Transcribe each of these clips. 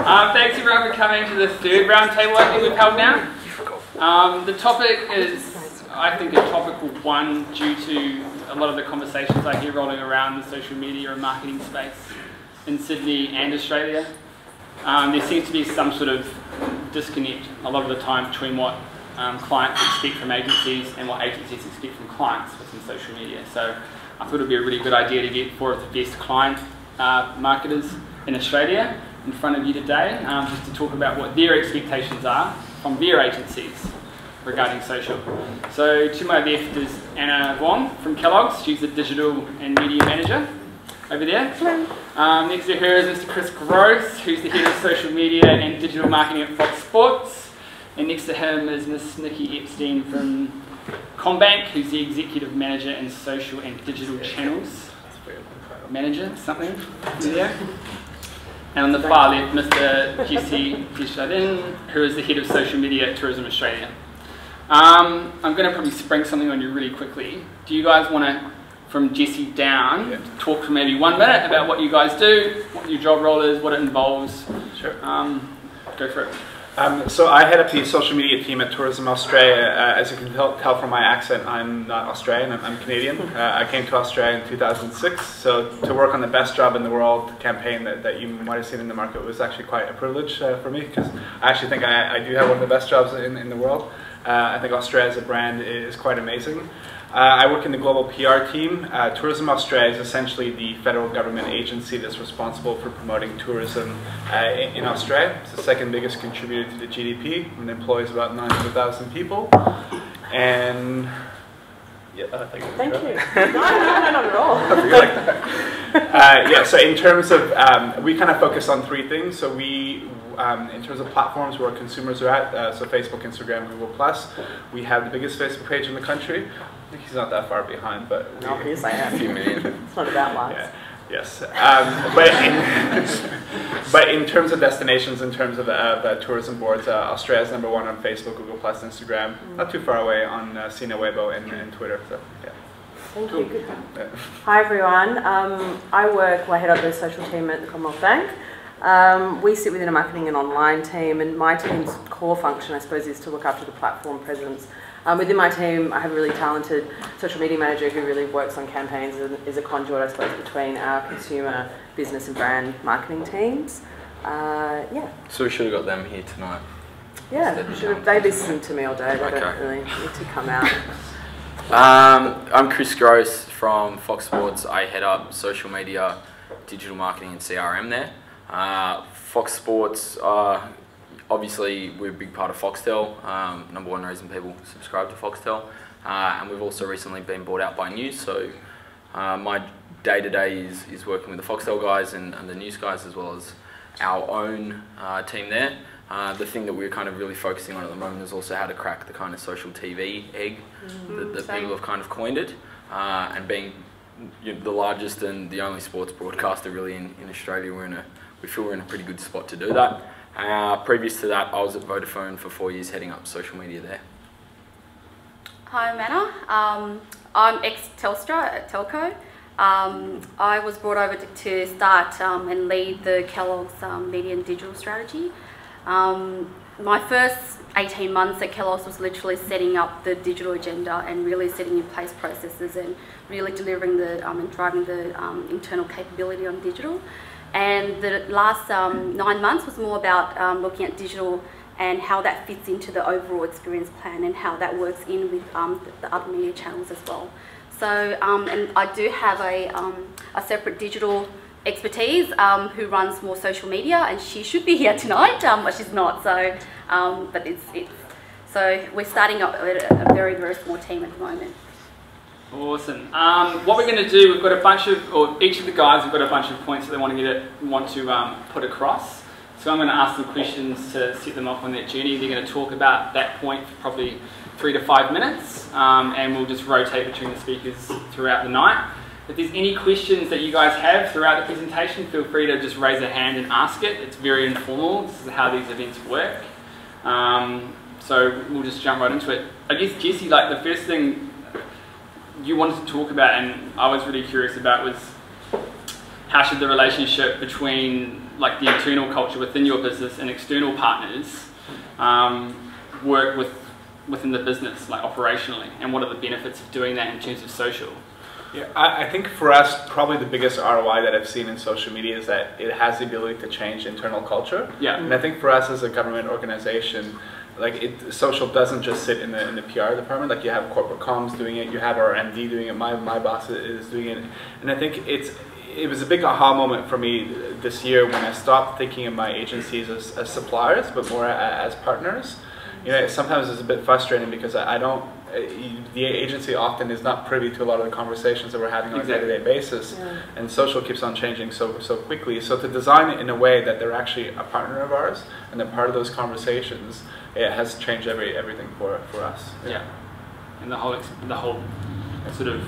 Thanks everyone for coming to the third roundtable I think we've held now. The topic is, I think, a topical one due to a lot of the conversations I hear rolling around the social media and marketing space in Sydney and Australia. There seems to be some sort of disconnect a lot of the time between what clients expect from agencies and what agencies expect from clients within social media. So I thought it would be a really good idea to get four of the best client marketers in Australia in front of you today, just to talk about what their expectations are from their agencies regarding social. So to my left is Anna Wong from Kellogg's. She's the digital and media manager over there. Next to her is Mr. Chris Gross, who's the head of social media and digital marketing at Fox Sports. And next to him is Miss Nikki Epstein from Combank, who's the executive manager in social and digital channels. Manager, something there. And on the far left, Mr. Jesse Desjardins, who is the head of social media at Tourism Australia. I'm going to probably spring something on you really quickly. Do you guys want to, from Jesse down, talk for maybe 1 minute about what you guys do, what your job role is, what it involves? Sure. Go for it. So I head up the social media team at Tourism Australia. As you can tell from my accent, I'm not Australian, I'm Canadian. I came to Australia in 2006, so to work on the best job in the world campaign that you might have seen in the market was actually quite a privilege for me, because I actually think I do have one of the best jobs in the world. I think Australia as a brand is quite amazing. I work in the global PR team. Tourism Australia is essentially the federal government agency that's responsible for promoting tourism in Australia. It's the second biggest contributor to the GDP and employs about 900,000 people. And yeah, thank you. No, not at all. Yeah, so in terms of, we kind of focus on three things. So we, in terms of platforms where consumers are at, so Facebook, Instagram, Google+, we have the biggest Facebook page in the country. I think he's not that far behind, but obviously I am. A few million. It's not about likes. Yeah. Yes, but in terms of destinations, in terms of tourism boards, Australia's #1 on Facebook, Google+, Instagram, not too far away on Sina Weibo and Twitter. So, yeah. Thank you. Good. Hi everyone. I head up the social team at the Commonwealth Bank. We sit within a marketing and online team, and my team's core function, I suppose, is to look after the platform presence. Within my team, I have a really talented social media manager who really works on campaigns and is a conduit, I suppose, between our consumer, business and brand marketing teams. Yeah. So we should have got them here tonight. Yeah, they listen to me all day. They don't really need to come out. I'm Chris Gross from Fox Sports. I head up social media, digital marketing and CRM there. Fox Sports, obviously we're a big part of Foxtel, #1 reason people subscribe to Foxtel, and we've also recently been bought out by News, so my day-to-day is working with the Foxtel guys and the News guys, as well as our own team there. The thing that we're kind of really focusing on at the moment is also how to crack the kind of social TV egg that people have kind of coined it, and being the largest and the only sports broadcaster really in Australia, we feel we're in a pretty good spot to do that. Previous to that, I was at Vodafone for 4 years heading up social media there. Hi, I'm Anna. I'm ex-Telstra at Telco. I was brought over to start and lead the Kellogg's media and digital strategy. My first 18 months at Kellogg's was literally setting up the digital agenda and really setting in place processes and really delivering and driving the internal capability on digital. And the last 9 months was more about looking at digital and how that fits into the overall experience plan and how that works in with the other media channels as well. So, and I do have a separate digital expertise who runs more social media, and she should be here tonight, but she's not. So, so we're starting up a very, very small team at the moment. Awesome. What we're going to do, we've got a bunch of, or each of the guys have got a bunch of points that they want to put across. So I'm going to ask them questions to set them off on that journey. They're going to talk about that point for probably 3 to 5 minutes, and we'll just rotate between the speakers throughout the night. If there's any questions that you guys have throughout the presentation, feel free to just raise a hand and ask it. It's very informal. This is how these events work. So we'll just jump right into it. I guess, Jesse, like the first thing you wanted to talk about, and I was really curious about, was how should the relationship between like the internal culture within your business and external partners work within the business, like operationally, and what are the benefits of doing that in terms of social? Yeah, I think for us, probably the biggest ROI that I've seen in social media is that it has the ability to change internal culture. Yeah. And I think for us as a government organization, like social doesn't just sit in the PR department. Like you have corporate comms doing it, you have our MD doing it, my boss is doing it, and I think it was a big aha moment for me this year when I stopped thinking of my agencies as suppliers, but more as partners. You know, sometimes it's a bit frustrating because I don't. The agency often is not privy to a lot of the conversations that we're having on a day-to-day basis, and social keeps on changing so quickly. So to design it in a way that they're actually a partner of ours and they're part of those conversations, it has changed everything for us. Yeah, and the whole sort of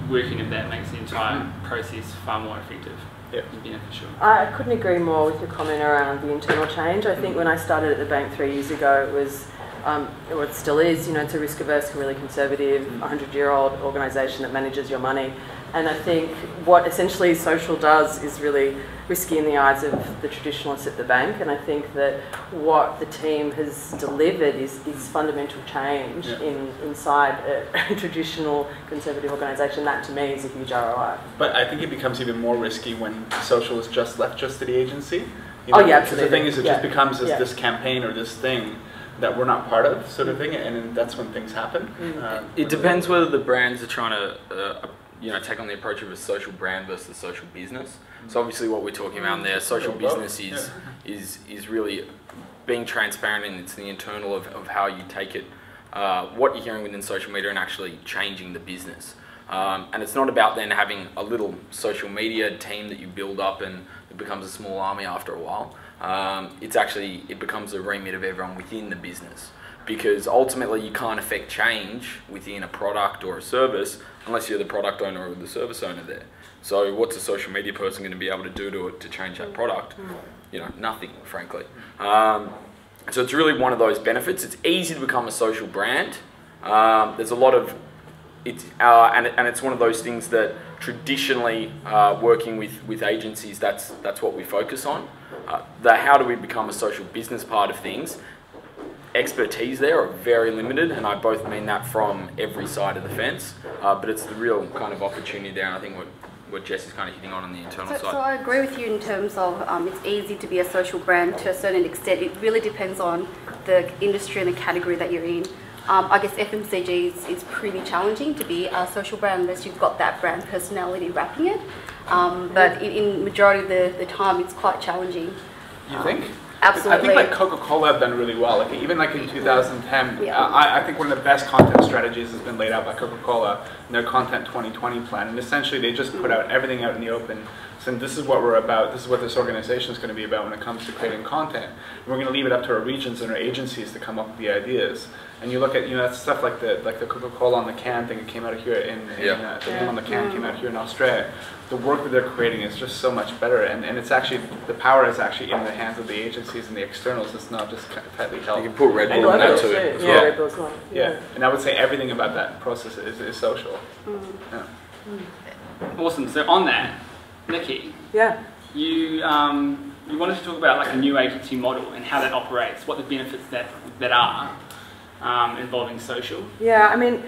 working of that makes the entire process far more effective. Yeah. And beneficial. I couldn't agree more with your comment around the internal change. I think when I started at the bank 3 years ago, it was, or it still is, you know, it's a risk-averse, really conservative, 100-year-old organisation that manages your money. And I think what essentially social does is really risky in the eyes of the traditionalists at the bank. And I think that what the team has delivered is fundamental change inside a traditional conservative organisation. That to me is a huge ROI. But I think it becomes even more risky when social is just left to the agency. You know, oh yeah, absolutely. The thing is, it just becomes this campaign or this thing that we're not part of, sort of thing, and then that's when things happen. It depends whether the brands are trying to take on the approach of a social brand versus social business. So obviously what we're talking about there, social business is really being transparent, and it's the internal of how you take it, what you're hearing within social media and actually changing the business. And it's not about then having a little social media team that you build up and it becomes a small army after a while. It becomes the remit of everyone within the business, because ultimately you can't affect change within a product or a service unless you're the product owner or the service owner there. So what's a social media person going to be able to do to change that product? You know, nothing, frankly. So it's really one of those benefits. It's easy to become a social brand. There's a lot of and it's one of those things that traditionally working with agencies, that's what we focus on. How do we become a social business part of things? Expertise there are very limited, and I both mean that from every side of the fence, but it's the real kind of opportunity there, and I think what Jess is kind of hitting on the internal side. So I agree with you in terms of it's easy to be a social brand to a certain extent. It really depends on the industry and the category that you're in. I guess FMCG is pretty challenging to be a social brand unless you've got that brand personality wrapping it. But in majority of the time, it's quite challenging. You think? Absolutely. I think like Coca-Cola have done really well. Like even in 2010, I think one of the best content strategies has been laid out by Coca-Cola in their Content 2020 plan. And essentially, they just put everything out in the open. So this is what we're about. This is what this organization is going to be about when it comes to creating content. And we're going to leave it up to our regions and our agencies to come up with the ideas. And you look at that's stuff like the Coca-Cola on the can thing that came out of here the name on the can came out here in Australia. The work that they're creating is just so much better, and it's actually, the power is actually in the hands of the agencies and the externals. It's not just tightly held. You can put Red Bull in that too. Red Bull's one. Yeah, and I would say everything about that process is social. Awesome. So on that, Nikki, you wanted to talk about like a new agency model and how that operates, what the benefits that are involving social. Yeah, I mean,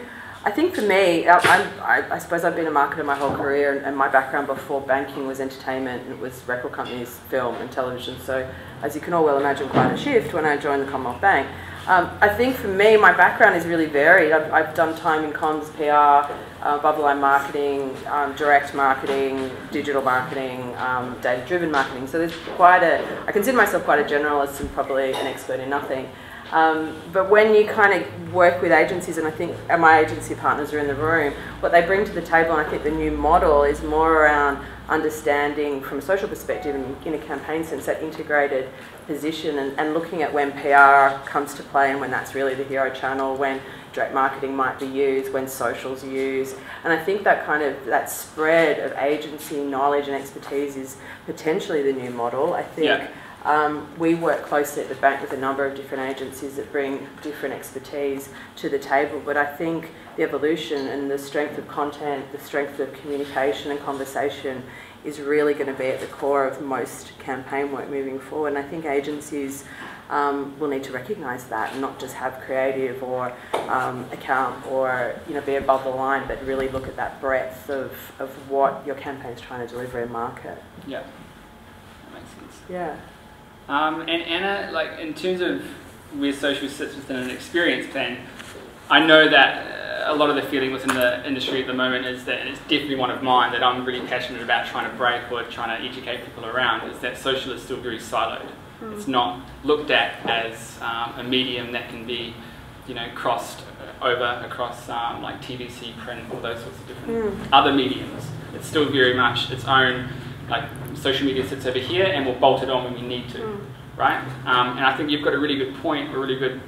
I think for me, I suppose I've been a marketer my whole career, and my background before banking was entertainment, and it was record companies, film and television. So as you can all well imagine, quite a shift when I joined the Commonwealth Bank. I think for me, my background is really varied. I've done time in comms, PR, above the line marketing, direct marketing, digital marketing, data-driven marketing. So there's I consider myself quite a generalist and probably an expert in nothing. But when you kind of work with agencies, and I think my agency partners are in the room, what they bring to the table, and I think the new model is more around understanding from a social perspective and in a campaign sense that integrated position and looking at when PR comes to play and when that's really the hero channel, when direct marketing might be used, when social's used. And I think that spread of agency knowledge and expertise is potentially the new model. I think We work closely at the bank with a number of different agencies that bring different expertise to the table, but I think the evolution and the strength of content, the strength of communication and conversation is really going to be at the core of most campaign work moving forward. And I think agencies will need to recognise that and not just have creative or account or be above the line, but really look at that breadth of what your campaign's trying to deliver in market. Yeah, that makes sense. Yeah. And Anna, like in terms of where social sits within an experience plan, I know that a lot of the feeling within the industry at the moment is that, and it's definitely one of mine, that I'm really passionate about trying to break or trying to educate people around, is that social is still very siloed. It's not looked at as a medium that can be, crossed over across like TVC, print, all those sorts of different other mediums. It's still very much its own, like social media sits over here and we'll bolt it on when we need to, right? And I think you've got a really good point, a really good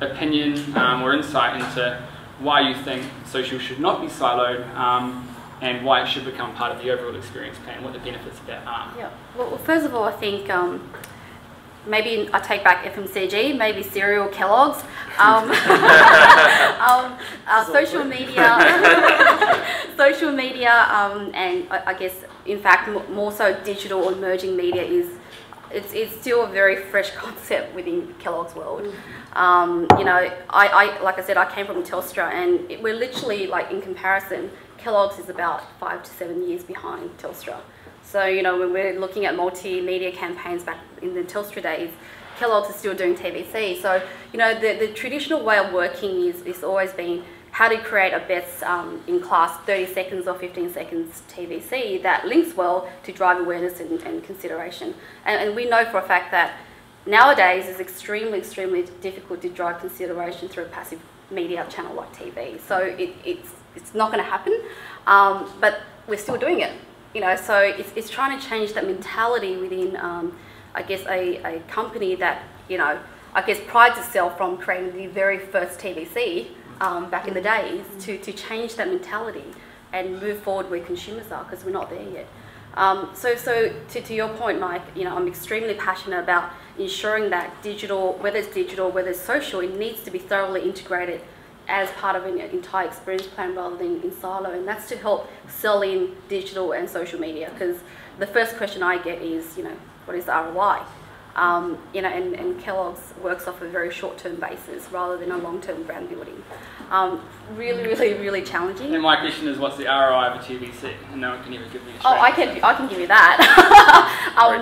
opinion or insight into why you think social should not be siloed and why it should become part of the overall experience plan, what the benefits of that are. Yeah. Well, first of all, I think maybe I take back FMCG, maybe cereal, Kellogg's. Social media, and I guess in fact more so digital or emerging media it's still a very fresh concept within Kellogg's world. I like I said, I came from Telstra, and we're literally, like, in comparison, Kellogg's is about 5 to 7 years behind Telstra. So, when we're looking at multimedia campaigns back in the Telstra days, Kellogg's is still doing TVC. So, the traditional way of working is always been how to create a best in class 30 seconds or 15 seconds TVC that links well to drive awareness and consideration. And we know for a fact that nowadays it's extremely difficult to drive consideration through a passive media channel like TV. So it's not going to happen, but we're still doing it. So it's trying to change that mentality within, I guess, a company that, I guess prides itself from creating the very first TVC back in the days to change that mentality and move forward where consumers are, because we're not there yet. So to your point, Mike, I'm extremely passionate about ensuring that digital, whether it's social, it needs to be thoroughly integrated as part of an entire experience plan rather than in silo, and that's to help sell in digital and social media, because the first question I get is, what is the ROI? And Kellogg's works off a very short-term basis rather than a long-term brand building. Really challenging. And my question is, what's the ROI of a TVC? And no one can even give me a straight answer. I can give you that.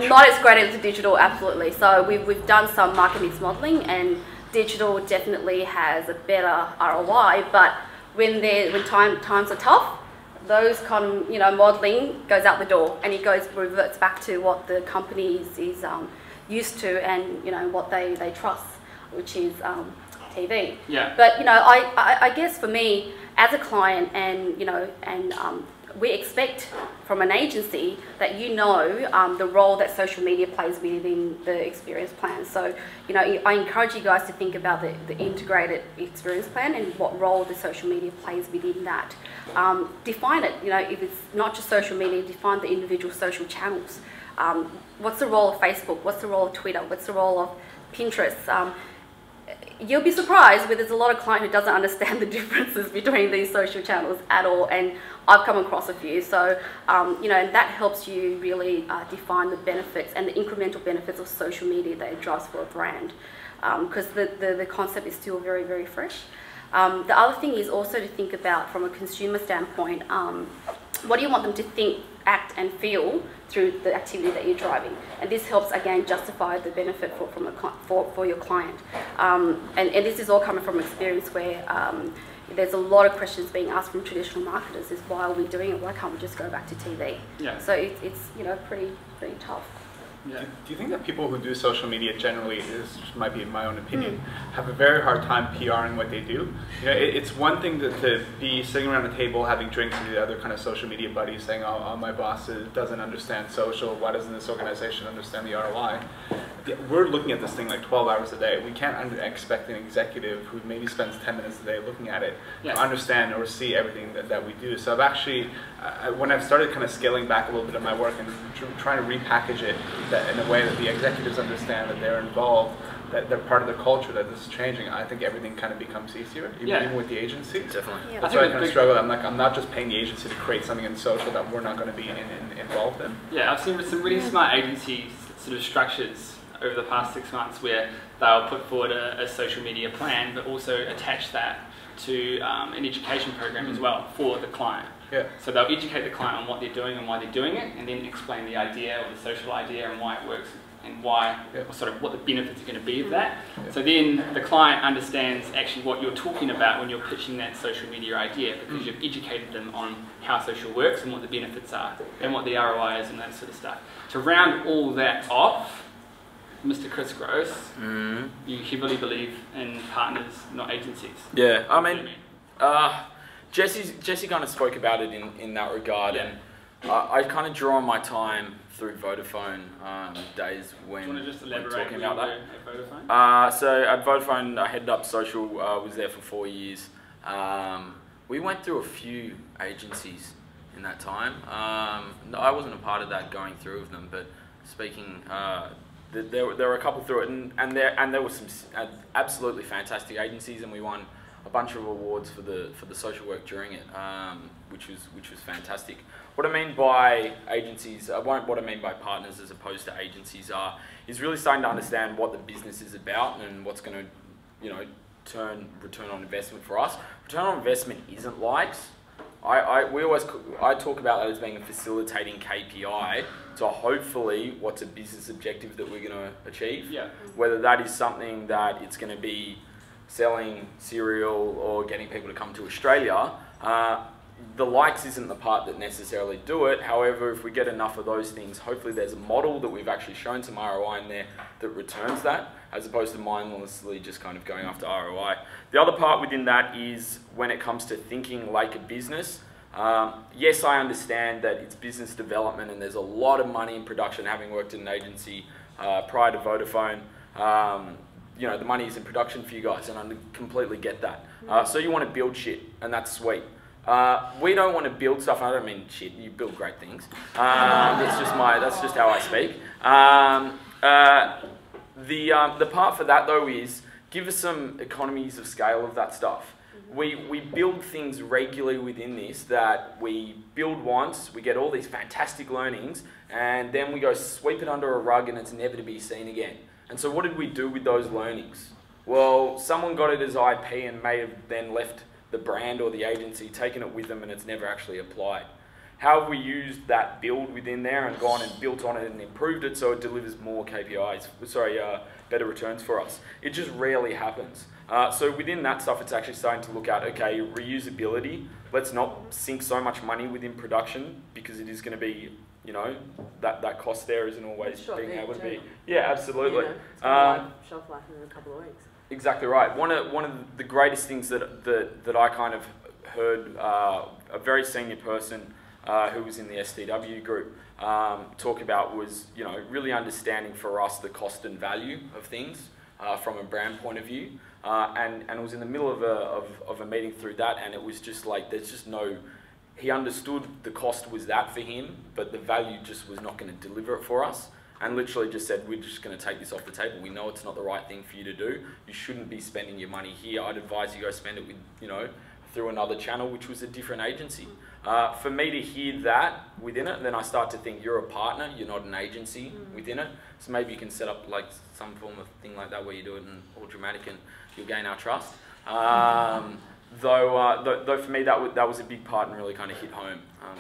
Not as great as digital, absolutely. So we've done some market mix modelling, and digital definitely has a better ROI. But when times are tough, those kind of modelling goes out the door, and it reverts back to what the company is used to, and what they trust, which is TV. Yeah. But I guess for me as a client, and we expect from an agency that the role that social media plays within the experience plan. So I encourage you guys to think about the integrated experience plan and what role the social media plays within that. Define it. If it's not just social media, define the individual social channels. What's the role of Facebook? What's the role of Twitter? What's the role of Pinterest? You'll be surprised, but there's a lot of client who doesn't understand the differences between these social channels at all, and I've come across a few. So, and that helps you really define the benefits and the incremental benefits of social media that it drives for a brand, because the concept is still very fresh. The other thing is also to think about, from a consumer standpoint, what do you want them to think, act and feel through the activity that you're driving, and this helps again justify the benefit for your client. And this is all coming from experience where there's a lot of questions being asked from traditional marketers: is why are we doing it? Why can't we just go back to TV? Yeah. So it's pretty tough. Yeah. Do you think that people who do social media generally, this might be my own opinion, have a very hard time PRing what they do? It's one thing to be sitting around a table having drinks with the other kind of social media buddies saying, oh my boss doesn't understand social, why doesn't this organization understand the ROI? we're looking at this thing like 12 hours a day. We can't expect an executive who maybe spends 10 minutes a day looking at it to understand or see everything that we do. So I've actually, when I've started kind of scaling back a little bit of my work and trying to repackage it in a way that the executives understand that they're involved, that they're part of the culture, that this is changing, I think everything kind of becomes easier, even with the agency. Definitely. That's why I kind of struggle. I'm not just paying the agency to create something in social that we're not going to be involved in. Yeah, I've seen some really smart agencies sort of structures over the past 6 months where they'll put forward a social media plan, but also attach that to an education program as well for the client. Yeah. So they'll educate the client on what they're doing and why they're doing it, and then explain the idea or the social idea and why it works and why, or sort of what the benefits are going to be of that. So then the client understands actually what you're talking about when you're pitching that social media idea, because you've educated them on how social works and what the benefits are and what the ROI is and that sort of stuff. To round all that off, Mr. Chris Gross, you heavily believe in partners, not agencies. Yeah, I mean, Jesse kind of spoke about it in that regard, and I kind of draw on my time through Vodafone days when Do you want to just elaborate talking about that. At Vodafone? So at Vodafone, I headed up social. Was there for 4 years. We went through a few agencies in that time. I wasn't a part of that going through with them, but speaking, there were a couple through it, and there were some absolutely fantastic agencies, and we won a bunch of awards for the social work during it, which was fantastic. What I mean by agencies, what I mean by partners as opposed to agencies is really starting to understand what the business is about and what's going to, return on investment for us. Return on investment isn't likes. I talk about that as being a facilitating KPI to hopefully what's a business objective that we're going to achieve. Yeah. Whether that is something that it's going to be selling cereal or getting people to come to Australia, the likes isn't the part that necessarily do it. However, if we get enough of those things, hopefully there's a model that we've actually shown some ROI in there that returns that, as opposed to mindlessly just kind of going after ROI. The other part within that is when it comes to thinking like a business. Yes, I understand that it's business development and there's a lot of money in production, having worked in an agency prior to Vodafone. The money is in production for you guys, and I completely get that. So you want to build shit, and that's sweet. We don't want to build stuff, and I don't mean shit, you build great things. That's just how I speak. The part for that though is, give us some economies of scale of that stuff. We build things regularly within this that we build once, we get all these fantastic learnings, and then we go sweep it under a rug and it's never to be seen again. And so what did we do with those learnings? Well, someone got it as IP and may have then left the brand or the agency, taken it with them, and it's never actually applied. How have we used that build within there and gone and built on it and improved it so it delivers more better returns for us? It just rarely happens. So within that stuff, it's actually starting to look at, okay, reusability. Let's not sink so much money within production, because it is going to be, that cost there isn't always being able to be. Yeah, absolutely. It's going to shelf life in a couple of weeks. Exactly right. One of the greatest things that I kind of heard a very senior person who was in the STW group talk about was, really understanding for us the cost and value of things from a brand point of view. And it was in the middle of a meeting through that, and it was just like, there's just no, he understood the cost was that for him, but the value just was not going to deliver it for us. And literally just said, we're just going to take this off the table. We know it's not the right thing for you to do. You shouldn't be spending your money here. I'd advise you go spend it with, through another channel, which was a different agency. For me to hear that within it, then I start to think you're a partner, you're not an agency within it. So maybe you can set up like some form of thing like that where you do it in all dramatic and you'll gain our trust. Though for me that was a big part and really kind of hit home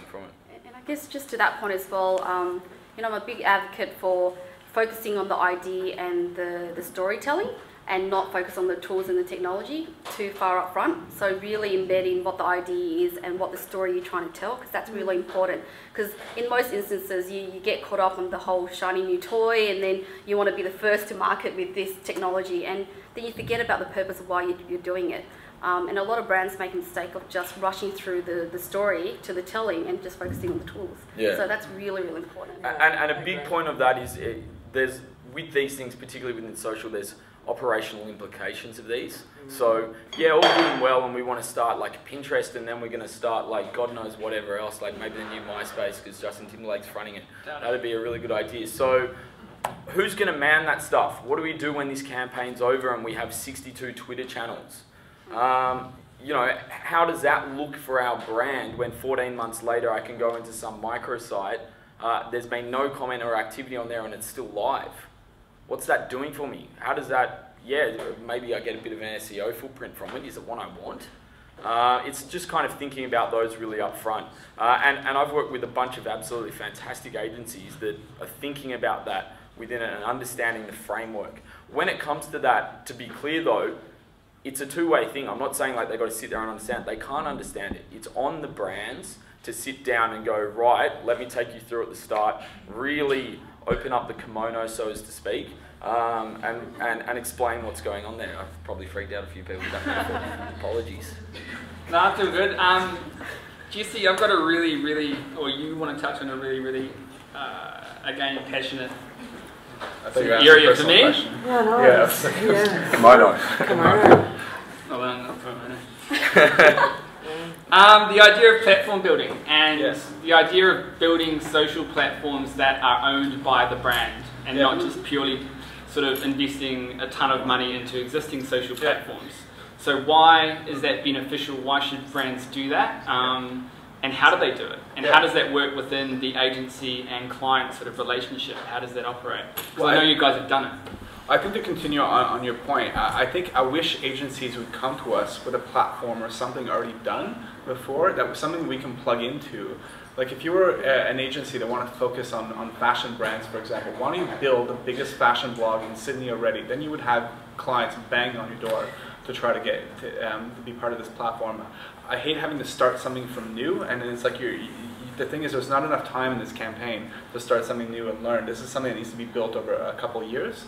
from it. And I guess just to that point as well, I'm a big advocate for focusing on the ID and the storytelling, and not focus on the tools and the technology too far up front. So really embedding what the ID is and what the story you're trying to tell, because that's really important. Because in most instances, you get caught up on the whole shiny new toy, and then you want to be the first to market with this technology, and then you forget about the purpose of why you're doing it. And a lot of brands make a mistake of just rushing through the story to the telling and just focusing on the tools. Yeah. So that's really, really important. And a big point of that is with these things, particularly within social, there's operational implications of these. So yeah, all good and well, and we want to start like Pinterest, and then we're going to start like God knows whatever else, like maybe the new MySpace because Justin Timberlake's fronting it. That'd be a really good idea. So who's going to man that stuff? What do we do when this campaign's over and we have 62 Twitter channels? You know, how does that look for our brand when 14 months later I can go into some microsite, there's been no comment or activity on there and it's still live? What's that doing for me? How does that, yeah, maybe I get a bit of an SEO footprint from it. Is it what I want? It's just kind of thinking about those really up front. And I've worked with a bunch of absolutely fantastic agencies that are thinking about that within it and understanding the framework. When it comes to that, to be clear though, it's a two-way thing. I'm not saying like they've got to sit there and understand. They can't understand it. It's on the brands to sit down and go, right, let me take you through at the start, really open up the kimono, so as to speak, and explain what's going on there. I've probably freaked out a few people with that metaphor. Apologies. No, that's all good. Jesse, I've got a really, or you want to touch on a really, again, passionate area for me. Yeah, no. Yeah. Kimono. Kimono. The idea of platform building and the idea of building social platforms that are owned by the brand and not just purely sort of investing a ton of money into existing social platforms. So why is that beneficial? Why should brands do that? And how do they do it? And how does that work within the agency and client sort of relationship? How does that operate? Well, I know you guys have done it. I think to continue on your point, I wish agencies would come to us with a platform or something already done before, that was something we can plug into. Like if you were an agency that wanted to focus on fashion brands, for example, why don't you build the biggest fashion blog in Sydney already? Then you would have clients banging on your door to try to get to be part of this platform. I hate having to start something from new, and it's like the thing is there's not enough time in this campaign to start something new and learn. This is something that needs to be built over a couple of years.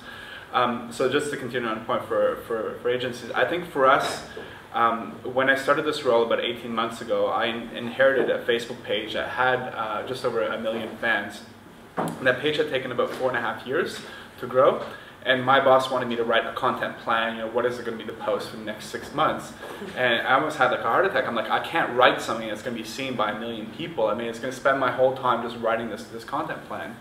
So just to continue on the point for agencies, I think for us, when I started this role about 18 months ago, I inherited a Facebook page that had just over 1 million fans. And that page had taken about 4.5 years to grow. And my boss wanted me to write a content plan, you know, what is it going to be the post for the next 6 months? And I almost had like a heart attack. I'm like, I can't write something that's going to be seen by 1 million people. I mean, it's going to spend my whole time just writing this content plan.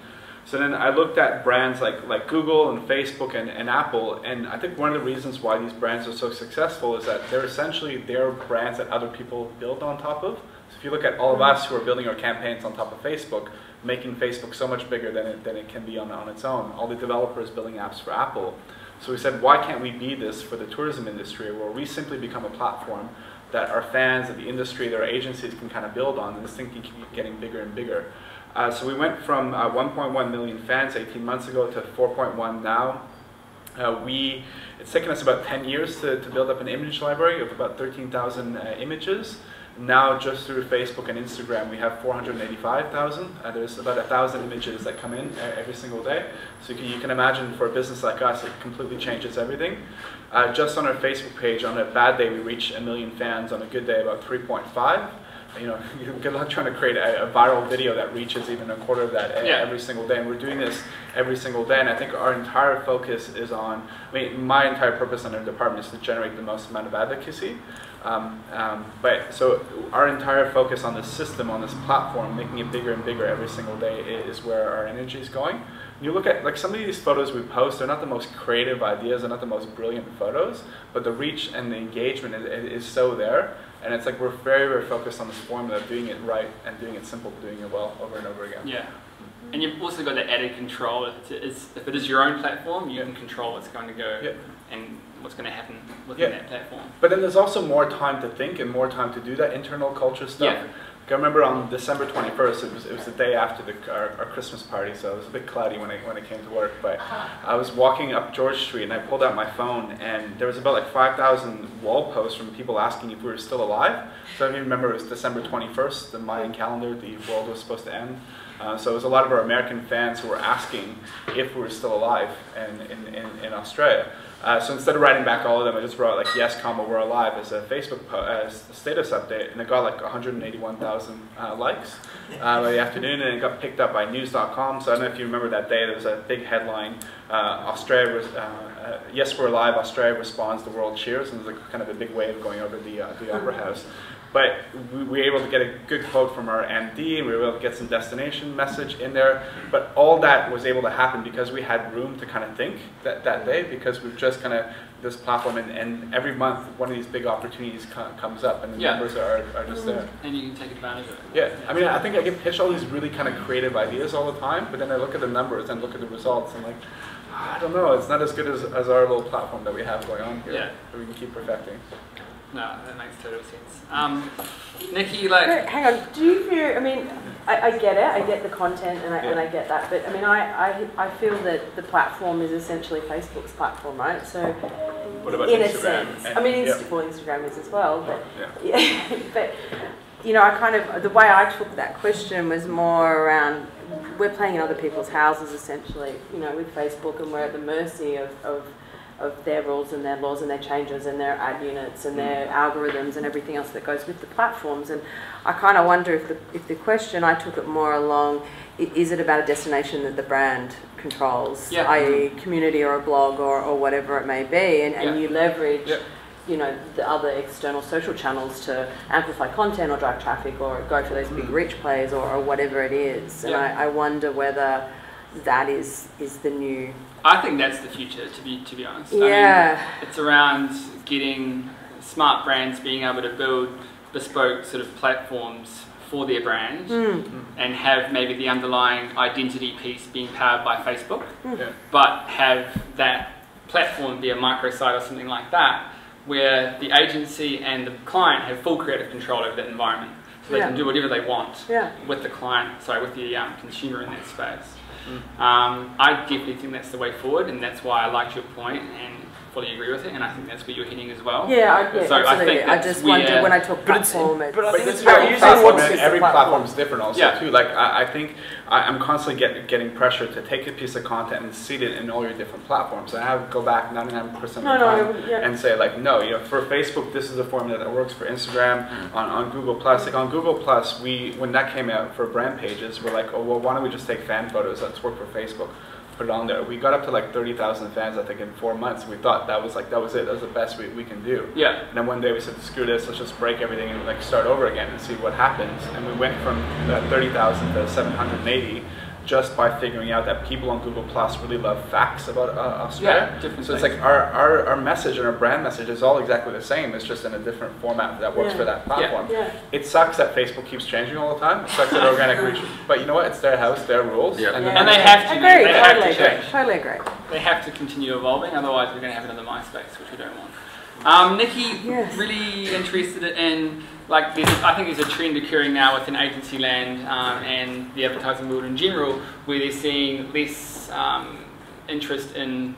So then I looked at brands like Google and Facebook and Apple, and I think one of the reasons why these brands are so successful is that they're brands that other people build on top of. So if you look at all of us who are building our campaigns on top of Facebook, making Facebook so much bigger than it can be on its own. All the developers building apps for Apple. So we said, why can't we be this for the tourism industry, where we simply become a platform that our fans, that the industry, that our agencies can kind of build on, and this thing can keep getting bigger and bigger. So we went from 1.1 million fans 18 months ago to 4.1 now. It's taken us about 10 years to build up an image library of about 13,000 images. Now, just through Facebook and Instagram, we have 485,000. There's about 1,000 images that come in every single day. So you can imagine for a business like us, it completely changes everything. Just on our Facebook page, on a bad day, we reach 1 million fans. On a good day, about 3.5. You know, good luck trying to create a viral video that reaches even a quarter of that every single day. And we're doing this every single day. And I think our entire focus is on, I mean, my entire purpose in our department is to generate the most amount of advocacy. But so our entire focus on this system, on this platform, making it bigger and bigger every single day is where our energy is going. You look at like some of these photos we post, they're not the most creative ideas, they're not the most brilliant photos, but the reach and the engagement is so there. And it's like we're very, very focused on this formula of doing it right and doing it simple, doing it well over and over again. Yeah. And you've also got the added control. If it is your own platform, you can control what's going to go and what's going to happen within that platform. But then there's also more time to think and more time to do that internal culture stuff. Yeah. I remember on December 21st, it was the day after our Christmas party, so it was a bit cloudy when I came to work, but I was walking up George Street and I pulled out my phone and there was about like 5,000 wall posts from people asking if we were still alive. So I remember it was December 21st, the Mayan calendar, the world was supposed to end. So it was a lot of our American fans who were asking if we were still alive in Australia. So instead of writing back all of them, I just wrote like yes, we're alive as a Facebook status update, and it got like 181,000 likes by the afternoon, and it got picked up by news.com. So I don't know if you remember that day, there was a big headline, Australia was, yes, we're alive, Australia responds, the world cheers, and there's like kind of a big wave going over the Opera House. But we were able to get a good quote from our MD, and we were able to get some destination message in there. But all that was able to happen because we had room to kind of think that day, because we've just kind of this platform, and every month one of these big opportunities comes up, and the numbers are just there. And you can take advantage of it. Yeah, I mean, I think I get pitched all these really kind of creative ideas all the time, but then I look at the numbers and look at the results, and like, I don't know, it's not as good as our little platform that we have going on here that we can keep perfecting. No, that makes total sense. Nikki, like... Hang on, do you feel, I mean, I get it, I get the content and I get that, but I mean, I feel that the platform is essentially Facebook's platform, right? So, what about in Instagram? A sense, I mean, Instagram is as well, but, but, you know, I kind of, the way I took that question was more around, we're playing in other people's houses essentially, you know, with Facebook, and we're at the mercy of their rules and their laws and their changes and their ad units and their algorithms and everything else that goes with the platforms. And I kind of wonder if the question, I took it more along, is it about a destination that the brand controls, i.e. community or a blog or whatever it may be, and you leverage you know, the other external social channels to amplify content or drive traffic or go for those big reach plays or whatever it is. And I wonder whether that is the new... I think that's the future, to be honest. Yeah. I mean, it's around getting smart brands being able to build bespoke sort of platforms for their brand and have maybe the underlying identity piece being powered by Facebook, but have that platform be a microsite or something like that, where the agency and the client have full creative control over that environment. So they can do whatever they want with the client, with the consumer in that space. I definitely think that's the way forward, and that's why I liked your point and fully agree with it, and I think that's where you're heading as well. Yeah, so absolutely. I think I just wonder when I talk platform, every platform is different also too. Like I think I'm constantly getting pressure to take a piece of content and seed it in all your different platforms. And I have to go back 99% of the time and say like, no, you know, for Facebook this is a formula that works. For Instagram, on Google Plus, like on Google Plus, when that came out for brand pages, we're like, oh well, why don't we just take fan photos? Let's work for Facebook. Put it on there. We got up to like 30,000 fans, I think, in 4 months. We thought that was it. That was the best we can do. Yeah. And then one day we said, screw this. Let's just break everything and like start over again and see what happens. And we went from 30,000 to 780 just by figuring out that people on Google Plus really love facts about Australia. So it's like our message and our brand message is all exactly the same. It's just in a different format that works for that platform. It sucks that Facebook keeps changing all the time. It sucks that organic reach. But you know what? It's their house, their rules. And they have to. They have to change. Totally agree. They have to continue evolving. Otherwise, we're going to have another MySpace, which we don't want. Nikki, really interested in, like, I think there's a trend occurring now within agency land and the advertising world in general, where they're seeing less interest in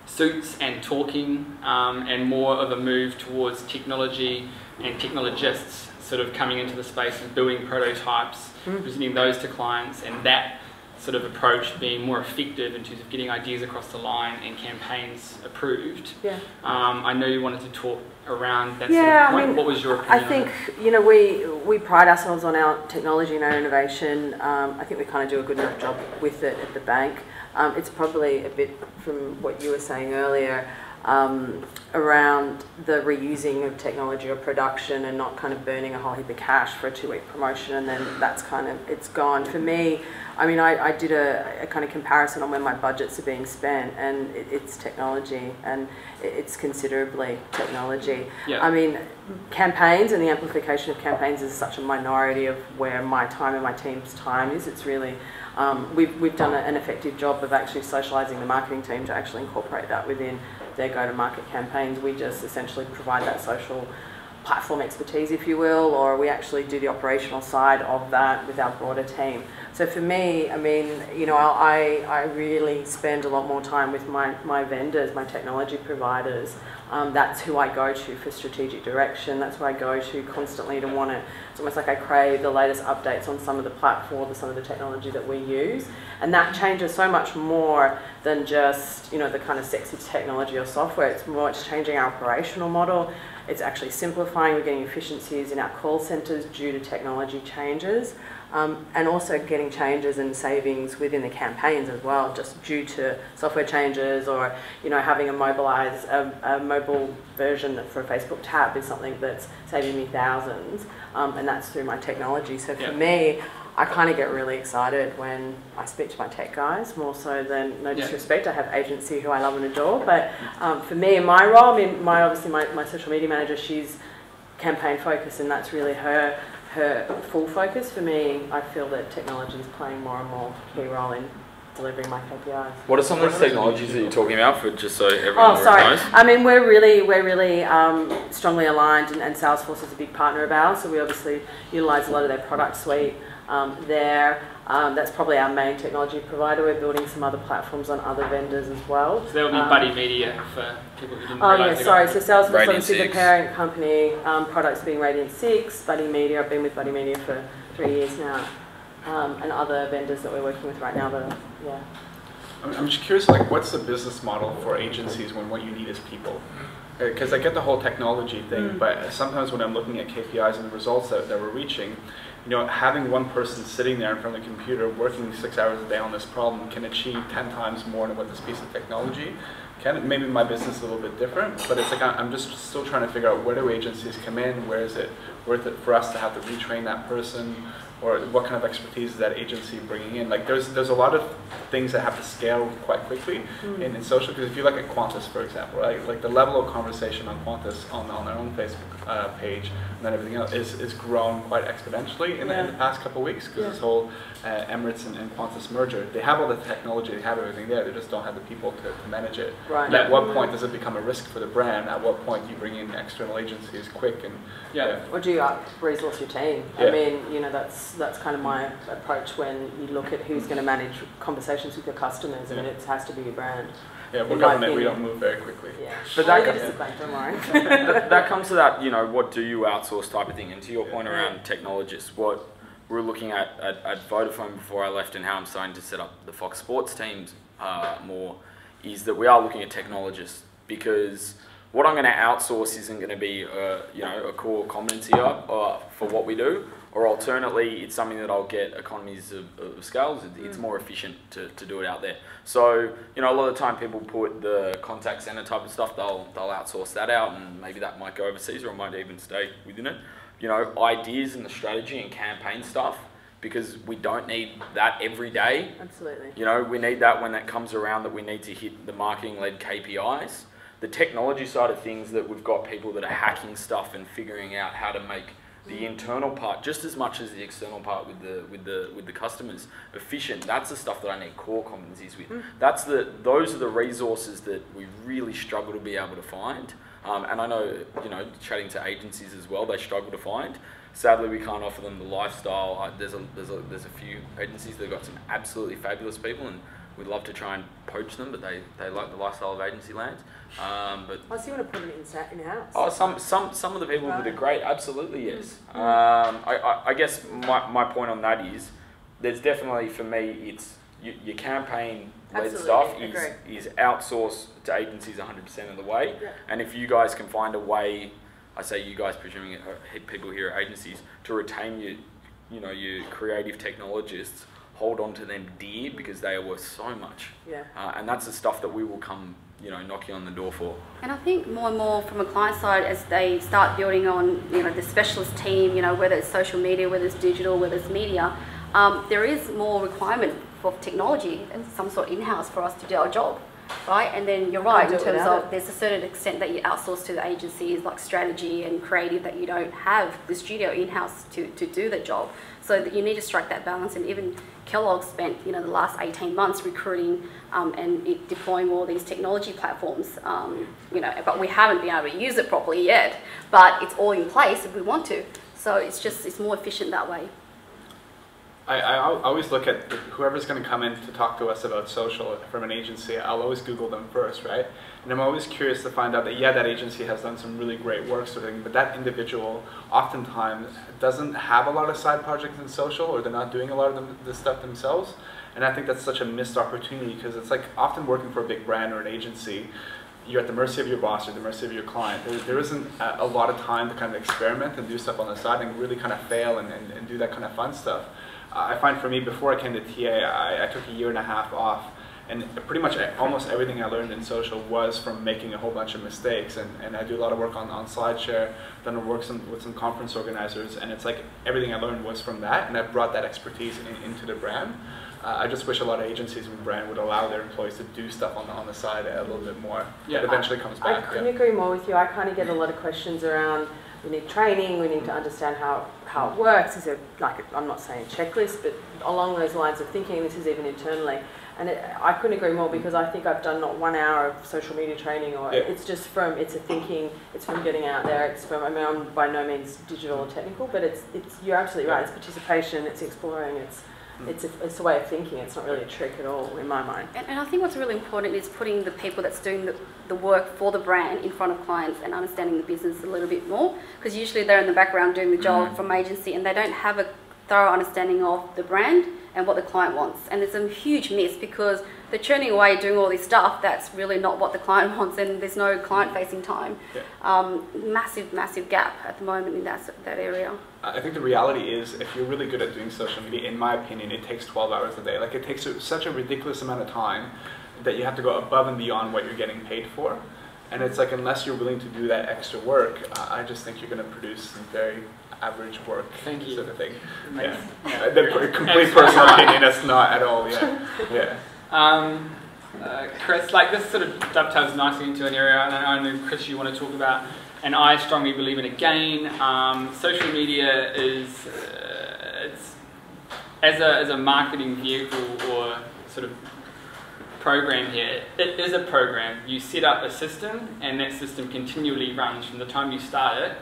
suits and talking and more of a move towards technology and technologists sort of coming into the space and building prototypes, presenting those to clients, and that sort of approach being more effective in terms of getting ideas across the line and campaigns approved. I know you wanted to talk around that sort of point. I mean, what was your opinion? I think, you know, we pride ourselves on our technology and our innovation. I think we kind of do a good enough job with it at the bank. It's probably a bit from what you were saying earlier, around the reusing of technology or production and not kind of burning a whole heap of cash for a 2-week promotion and then that's kind of, it's gone. For me, I mean, I did a kind of comparison on where my budgets are being spent, and it's technology, and it's considerably technology. I mean, campaigns and the amplification of campaigns is such a minority of where my time and my team's time is. It's really, we've done an effective job of actually socialising the marketing team to actually incorporate that within their go-to-market campaigns. We just essentially provide that social platform expertise, if you will, or we actually do the operational side of that with our broader team. So for me, I mean, you know, I really spend a lot more time with my vendors, my technology providers. That's who I go to for strategic direction. That's who I go to constantly to want to, it's almost like I crave the latest updates on some of the platforms, some of the technology that we use. And that changes so much more than just, you know, the kind of sexy technology or software. It's changing our operational model. It's actually simplifying, we're getting efficiencies in our call centres due to technology changes. And also getting changes and savings within the campaigns as well, just due to software changes, or, you know, having a mobile version for a Facebook tab is something that's saving me thousands, and that's through my technology. So for me, I kind of get really excited when I speak to my tech guys, more so than, no disrespect, I have agency who I love and adore, but for me in my role, I mean, obviously my social media manager, she's campaign focused, and that's really her full focus. For me, I feel that technology is playing more and more key role in delivering my KPIs. What are some of the technologies that you're talking about, for just so everyone knows? I mean, we're really strongly aligned, and Salesforce is a big partner of ours, so we obviously utilise a lot of their product suite there. That's probably our main technology provider. We're building some other platforms on other vendors as well. So there will be Buddy Media for people who didn't realise. Oh yeah, sorry. So Salesforce, obviously the 6. parent company, products being Radiant 6, Buddy Media. I've been with Buddy Media for 3 years now, and other vendors that we're working with right now. But yeah. I'm just curious, like, what's the business model for agencies when what you need is people? Because I get the whole technology thing, but sometimes when I'm looking at KPIs and the results that we're reaching, you know, having one person sitting there in front of the computer working 6 hours a day on this problem can achieve 10 times more than what this piece of technology can. Maybe my business is a little bit different, but it's like I'm just still trying to figure out, where do agencies come in? Where is it worth it for us to have to retrain that person? Or what kind of expertise is that agency bringing in? Like, there's a lot of things that have to scale quite quickly in social. Because if you look at Qantas, for example, right? Like the level of conversation on Qantas on their own Facebook page and then everything else is grown quite exponentially in the past couple of weeks, because this whole Emirates and Qantas merger, they have all the technology, they have everything there, they just don't have the people to manage it. Right. And at what point does it become a risk for the brand? At what point do you bring in external agencies quick and or do you resource your team? I mean, you know, that's kind of my approach when you look at who's going to manage conversations with your customers. I mean, it has to be your brand. Yeah, we're government, we don't move very quickly. Yeah. But don't worry. that comes to that, you know, what do you outsource type of thing. And to your point around technologists, what we're looking at Vodafone before I left, and how I'm starting to set up the Fox Sports teams more, is that we are looking at technologists, because what I'm going to outsource isn't going to be a core competency for what we do, or alternately it's something that I'll get economies of scales. It's more efficient to do it out there. So, you know, a lot of the time people put the contact center type of stuff, they'll outsource that out, and maybe that might go overseas, or it might even stay within it. You know, ideas and the strategy and campaign stuff, because we don't need that every day. Absolutely. You know, we need that when that comes around, that we need to hit the marketing-led KPIs. The technology side of things, that we've got people that are hacking stuff and figuring out how to make the internal part just as much as the external part with the customers efficient. That's the stuff that I need core competencies with. Those are the resources that we really struggle to be able to find. And I know, you know, chatting to agencies as well, they struggle to find. Sadly, we can't offer them the lifestyle. There's a few agencies that have got some absolutely fabulous people, and we'd love to try and poach them, but they like the lifestyle of agency land. So you want to put them in-house? Oh, some of the people that are great, absolutely, yes. I guess my point on that is, there's definitely, for me, it's your campaign-led stuff is outsourced to agencies 100% of the way. Yeah. And if you guys can find a way, I say you guys, presuming people here at agencies, to retain your creative technologists, hold on to them dear, because they are worth so much. Yeah. And that's the stuff that we will come, you know, knocking on the door for. And I think more and more from a client side, as they start building on, you know, the specialist team, you know, whether it's social media, whether it's digital, whether it's media, there is more requirement for technology and some sort in-house for us to do our job. right? And then you're right in Can't do it terms without of there's a certain extent that you outsource to the agencies like strategy and creative that you don't have the studio in-house to do the job. So that you need to strike that balance. And even Kellogg spent the last 18 months recruiting and deploying all these technology platforms, but we haven't been able to use it properly yet. But it's all in place if we want to. So it's more efficient that way. I always look at whoever's going to come in to talk to us about social from an agency. I'll always Google them first, right? And I'm always curious to find out that, yeah, that agency has done some really great work, sort of thing, but that individual oftentimes doesn't have a lot of side projects in social, or they're not doing a lot of the stuff themselves. And I think that's such a missed opportunity, because it's like often working for a big brand or an agency, you're at the mercy of your boss or the mercy of your client. There isn't a lot of time to kind of experiment and do stuff on the side and really kind of fail and do that kind of fun stuff. I find for me, before I came to TA, I took a year and a half off, and pretty much almost everything I learned in social was from making a whole bunch of mistakes. And I do a lot of work on SlideShare, done work with some conference organizers, and it's like everything I learned was from that, and I brought that expertise into the brand. I just wish a lot of agencies and brand would allow their employees to do stuff on the side a little bit more. Yeah, it eventually comes back. I couldn't agree more with you. I kind of get a lot of questions around, we need training, we need to understand how it works. Is it like, I'm not saying checklist, but along those lines of thinking, this is even internally. And I couldn't agree more, because I think I've done not 1 hour of social media training, or it's just from, it's a thinking, it's from getting out there, it's from, I mean, I'm by no means digital or technical, but it's you're absolutely right, it's participation, it's exploring, it's a way of thinking. It's not really a trick at all in my mind. And I think what's really important is putting the people that's doing the work for the brand in front of clients and understanding the business a little bit more, because usually they're in the background doing the job from agency and they don't have a thorough understanding of the brand and what the client wants. And it's a huge miss, because they're churning away doing all this stuff that's really not what the client wants, and there's no client-facing time. Massive gap at the moment in that area. I think the reality is, if you're really good at doing social media, in my opinion, it takes 12 hours a day. Like, it takes such a ridiculous amount of time that you have to go above and beyond what you're getting paid for. And it's like, unless you're willing to do that extra work, I just think you're going to produce some very average work. Thank you. Sort of thing. The complete personal opinion, that's not at all, Chris, like, this sort of dovetails nicely into an area, and I know, Chris, you want to talk about, and I strongly believe in, again, social media is, as a marketing vehicle or sort of program here, it is a program. You set up a system, and that system continually runs from the time you start it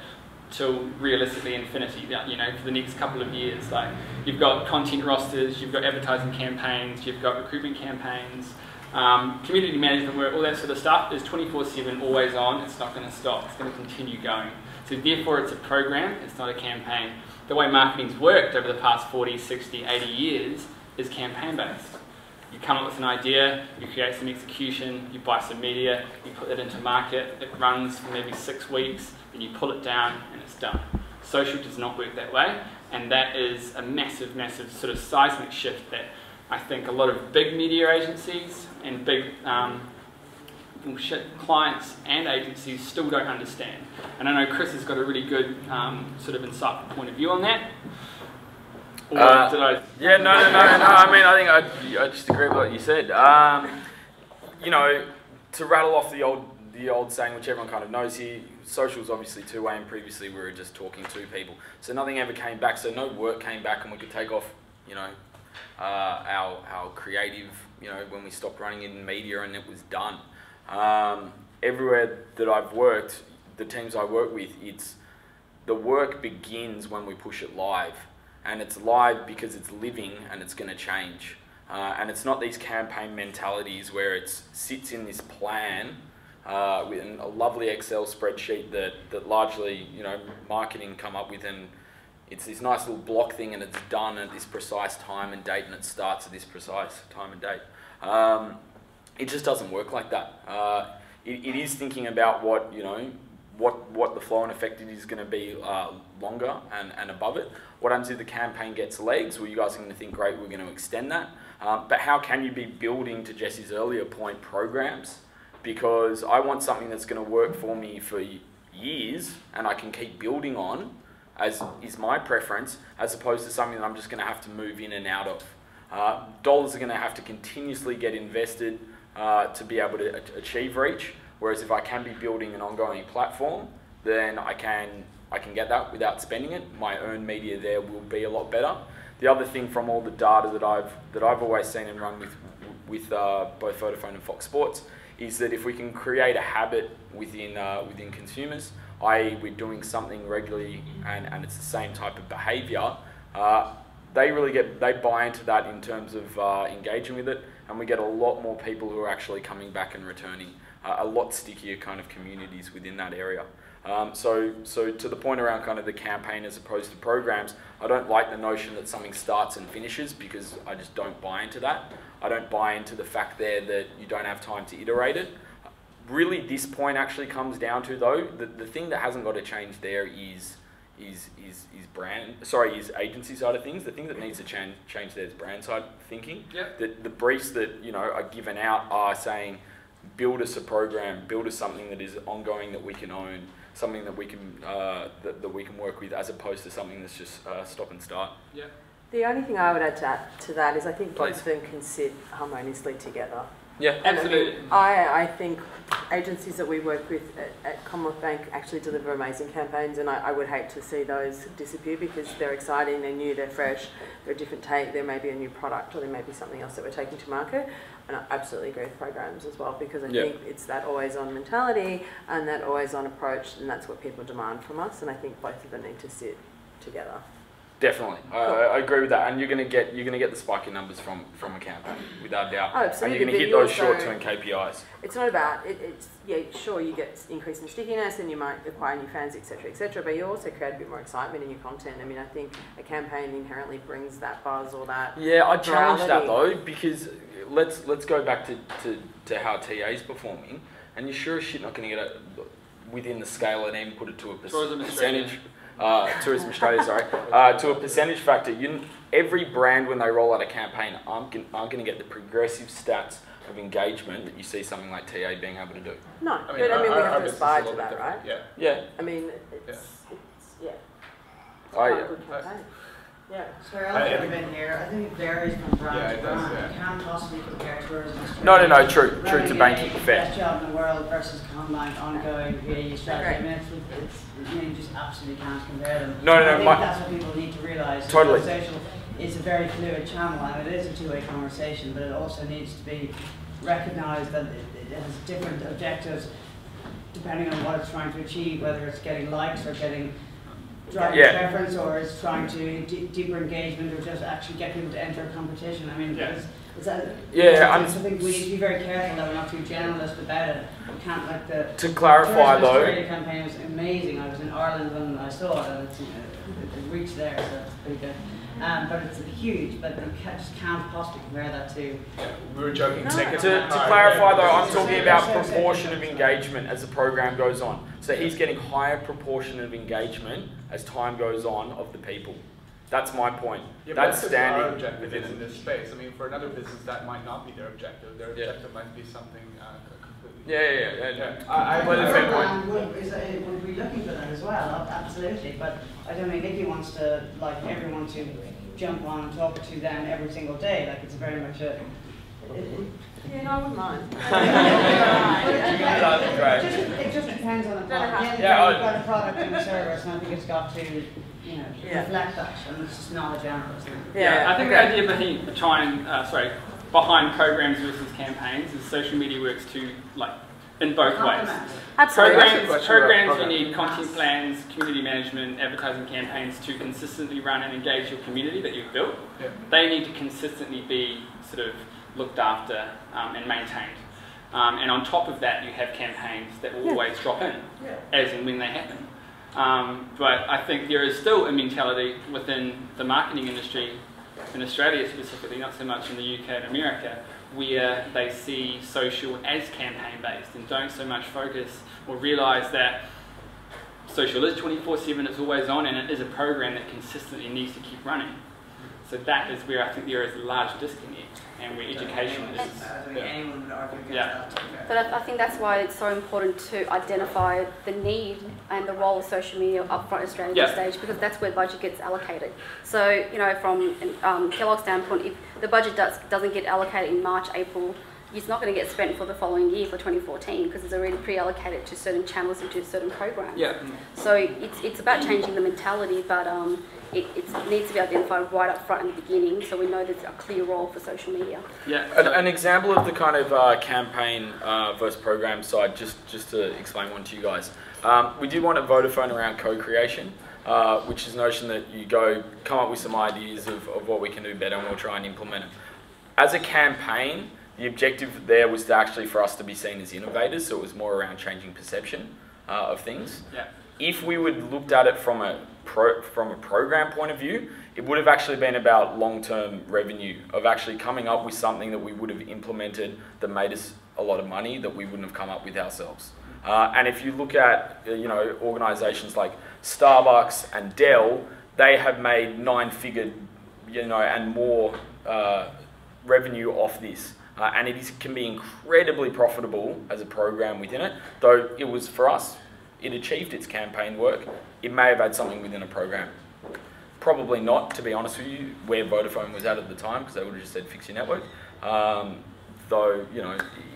till realistically infinity, for the next couple of years. Like, you've got content rosters, you've got advertising campaigns, you've got recruitment campaigns, community management work, all that sort of stuff is 24/7, always on. It's not going to stop. It's going to continue going. So therefore, it's a program. It's not a campaign. The way marketing's worked over the past 40, 60, 80 years is campaign-based. You come up with an idea, you create some execution, you buy some media, you put it into market, it runs for maybe 6 weeks, then you pull it down and it's done. Social does not work that way, and that is a massive sort of seismic shift that I think a lot of big media agencies and big clients and agencies still don't understand. And I know Chris has got a really good sort of insightful point of view on that. Or did I? Yeah, no. I mean, I think I just agree with what you said. To rattle off the old saying, which everyone kind of knows here, social is obviously two-way, and previously we were just talking to people. So nothing ever came back, so no work came back, and we could take off, our creative, when we stopped running in media, and it was done. Everywhere that I've worked, the teams I work with, the work begins when we push it live. And it's live because it's living and it's going to change. And it's not these campaign mentalities where it sits in this plan with a lovely Excel spreadsheet that largely, marketing come up with, and it's this nice little block thing, and it's done at this precise time and date, and it starts at this precise time and date. It just doesn't work like that. It is thinking about what the flow and effect is going to be longer and above it. What happens if the campaign gets legs? Well, you guys are going to think, great, we're going to extend that. But how can you be building, to Jesse's earlier point, programs? Because I want something that's going to work for me for years and I can keep building on, as is my preference, as opposed to something that I'm just going to have to move in and out of. Dollars are going to have to continuously get invested to be able to achieve reach. Whereas if I can be building an ongoing platform, then I can get that without spending it. My earned media there will be a lot better. The other thing from all the data that I've always seen and run with both Vodafone and Fox Sports is that if we can create a habit within consumers, i.e. we're doing something regularly and it's the same type of behaviour, they buy into that in terms of engaging with it, and we get a lot more people who are actually coming back and returning, a lot stickier kind of communities within that area. So to the point around kind of the campaign as opposed to programs, I don't like the notion that something starts and finishes, because I just don't buy into that. I don't buy into the fact there that you don't have time to iterate it. Really, this point actually comes down to, though, the thing that hasn't got to change there is agency side of things. The thing that needs to change there is brand side thinking. Yep. The briefs that are given out are saying, build us a program, build us something that is ongoing, that we can own, something that we can that we can work with, as opposed to something that's just stop and start. Yeah. The only thing I would add to that is I think both Please. of them can sit harmoniously together. Yeah, absolutely. I think agencies that we work with at Commonwealth Bank actually deliver amazing campaigns, and I would hate to see those disappear, because they're exciting, they're new, they're fresh, they're a different take, there may be a new product, or there may be something else that we're taking to market. And I absolutely agree with programs as well, because I think it's that always-on mentality and that always-on approach, and that's what people demand from us, and I think both of them need to sit together. definitely. I agree with that, and you're gonna get the spike in numbers from a campaign without doubt. Oh, absolutely. And you're gonna hit those short-term KPIs. It's not about it's sure you get increase in stickiness and you might acquire new fans, etc., but you also create a bit more excitement in your content. I mean, I think a campaign inherently brings that buzz or that. Yeah, I challenge that though, because let's go back to how TA is performing, and you're sure as shit not going to get it within the scale and even put it to a percentage. Tourism Australia, sorry, to a percentage factor. Every brand, when they roll out a campaign, aren't going to get the progressive stats of engagement that you see something like TA being able to do. No, but we have to aspire to that, right? Yeah. Yeah. I mean, it's Oh, a yeah. good campaign. Yeah. Sorry, I've never been here. I think it varies from brand to brand. You can't possibly compare tourism. No, true to banking, fair. Best job in the world versus combined ongoing VAU strategy. I mean, you just absolutely can't compare them. No, I think that's what people need to realise. Totally. Social is a very fluid channel, and it is a two-way conversation, but it also needs to be recognised that it has different objectives depending on what it's trying to achieve, whether it's getting likes or getting driving preference, or it's trying to deeper engagement, or just actually get people to enter a competition. I mean, I think we need to be very careful that we're not too generalist about it. We can't to clarify though. The Australia campaign was amazing. I was in Ireland when I saw it, and it reached there, so it's pretty good. But it's huge, but you just can't possibly compare that to... We were joking. To clarify though, I'm talking about proportion of engagement as the program goes on. So he's getting higher proportion of engagement as time goes on of the people. That's my point. Yeah, that's standing. Our objective is in this space. I mean, for another business, that might not be their objective. Their objective might be something completely. I would be looking for that as well, absolutely. But I don't think Nikki wants to like everyone to jump on and talk to them every single day. Like it's very much a. Yeah, no, I wouldn't mind. It just depends on the product. You've got a product and a service, and I think it's got to, reflect that, and it's just not a generalist thing. I think the idea behind programs versus campaigns is social media works in both ways. Absolutely. Programs you need content plans, community management, advertising campaigns to consistently run and engage your community that you've built. Yeah. They need to consistently be sort of looked after and maintained. And on top of that, you have campaigns that will always drop in, as and when they happen. But I think there is still a mentality within the marketing industry, in Australia specifically, not so much in the UK and America, where they see social as campaign-based and don't so much focus or realise that social is 24/7, it's always on, and it is a program that consistently needs to keep running. So that is where I think there is a large disconnect, and where education is. Anyone would argue against that. But I think that's why it's so important to identify the need and the role of social media upfront strategy stage, because that's where budget gets allocated. So, from Kellogg's standpoint, if the budget doesn't get allocated in March, April, it's not going to get spent for the following year for 2014 because it's already pre-allocated to certain channels and to certain programs. Yeah. So it's about changing the mentality, but it needs to be identified right up front in the beginning, so we know there's a clear role for social media. Yeah. An example of the kind of campaign versus program side, just to explain one to you guys. We did one at Vodafone around co-creation, which is the notion that you come up with some ideas of what we can do better and we'll try and implement it. As a campaign, the objective there was for us to be seen as innovators, so it was more around changing perception of things. Yeah. If we would looked at it from a program point of view, it would have actually been about long-term revenue, of actually coming up with something that we would have implemented that made us a lot of money that we wouldn't have come up with ourselves. And if you look at organisations like Starbucks and Dell, they have made 9-figure and more revenue off this. And it can be incredibly profitable as a program within it, though it was, for us, it achieved its campaign work. It may have had something within a program. Probably not, to be honest with you, where Vodafone was at the time, because they would have just said, fix your network. Though,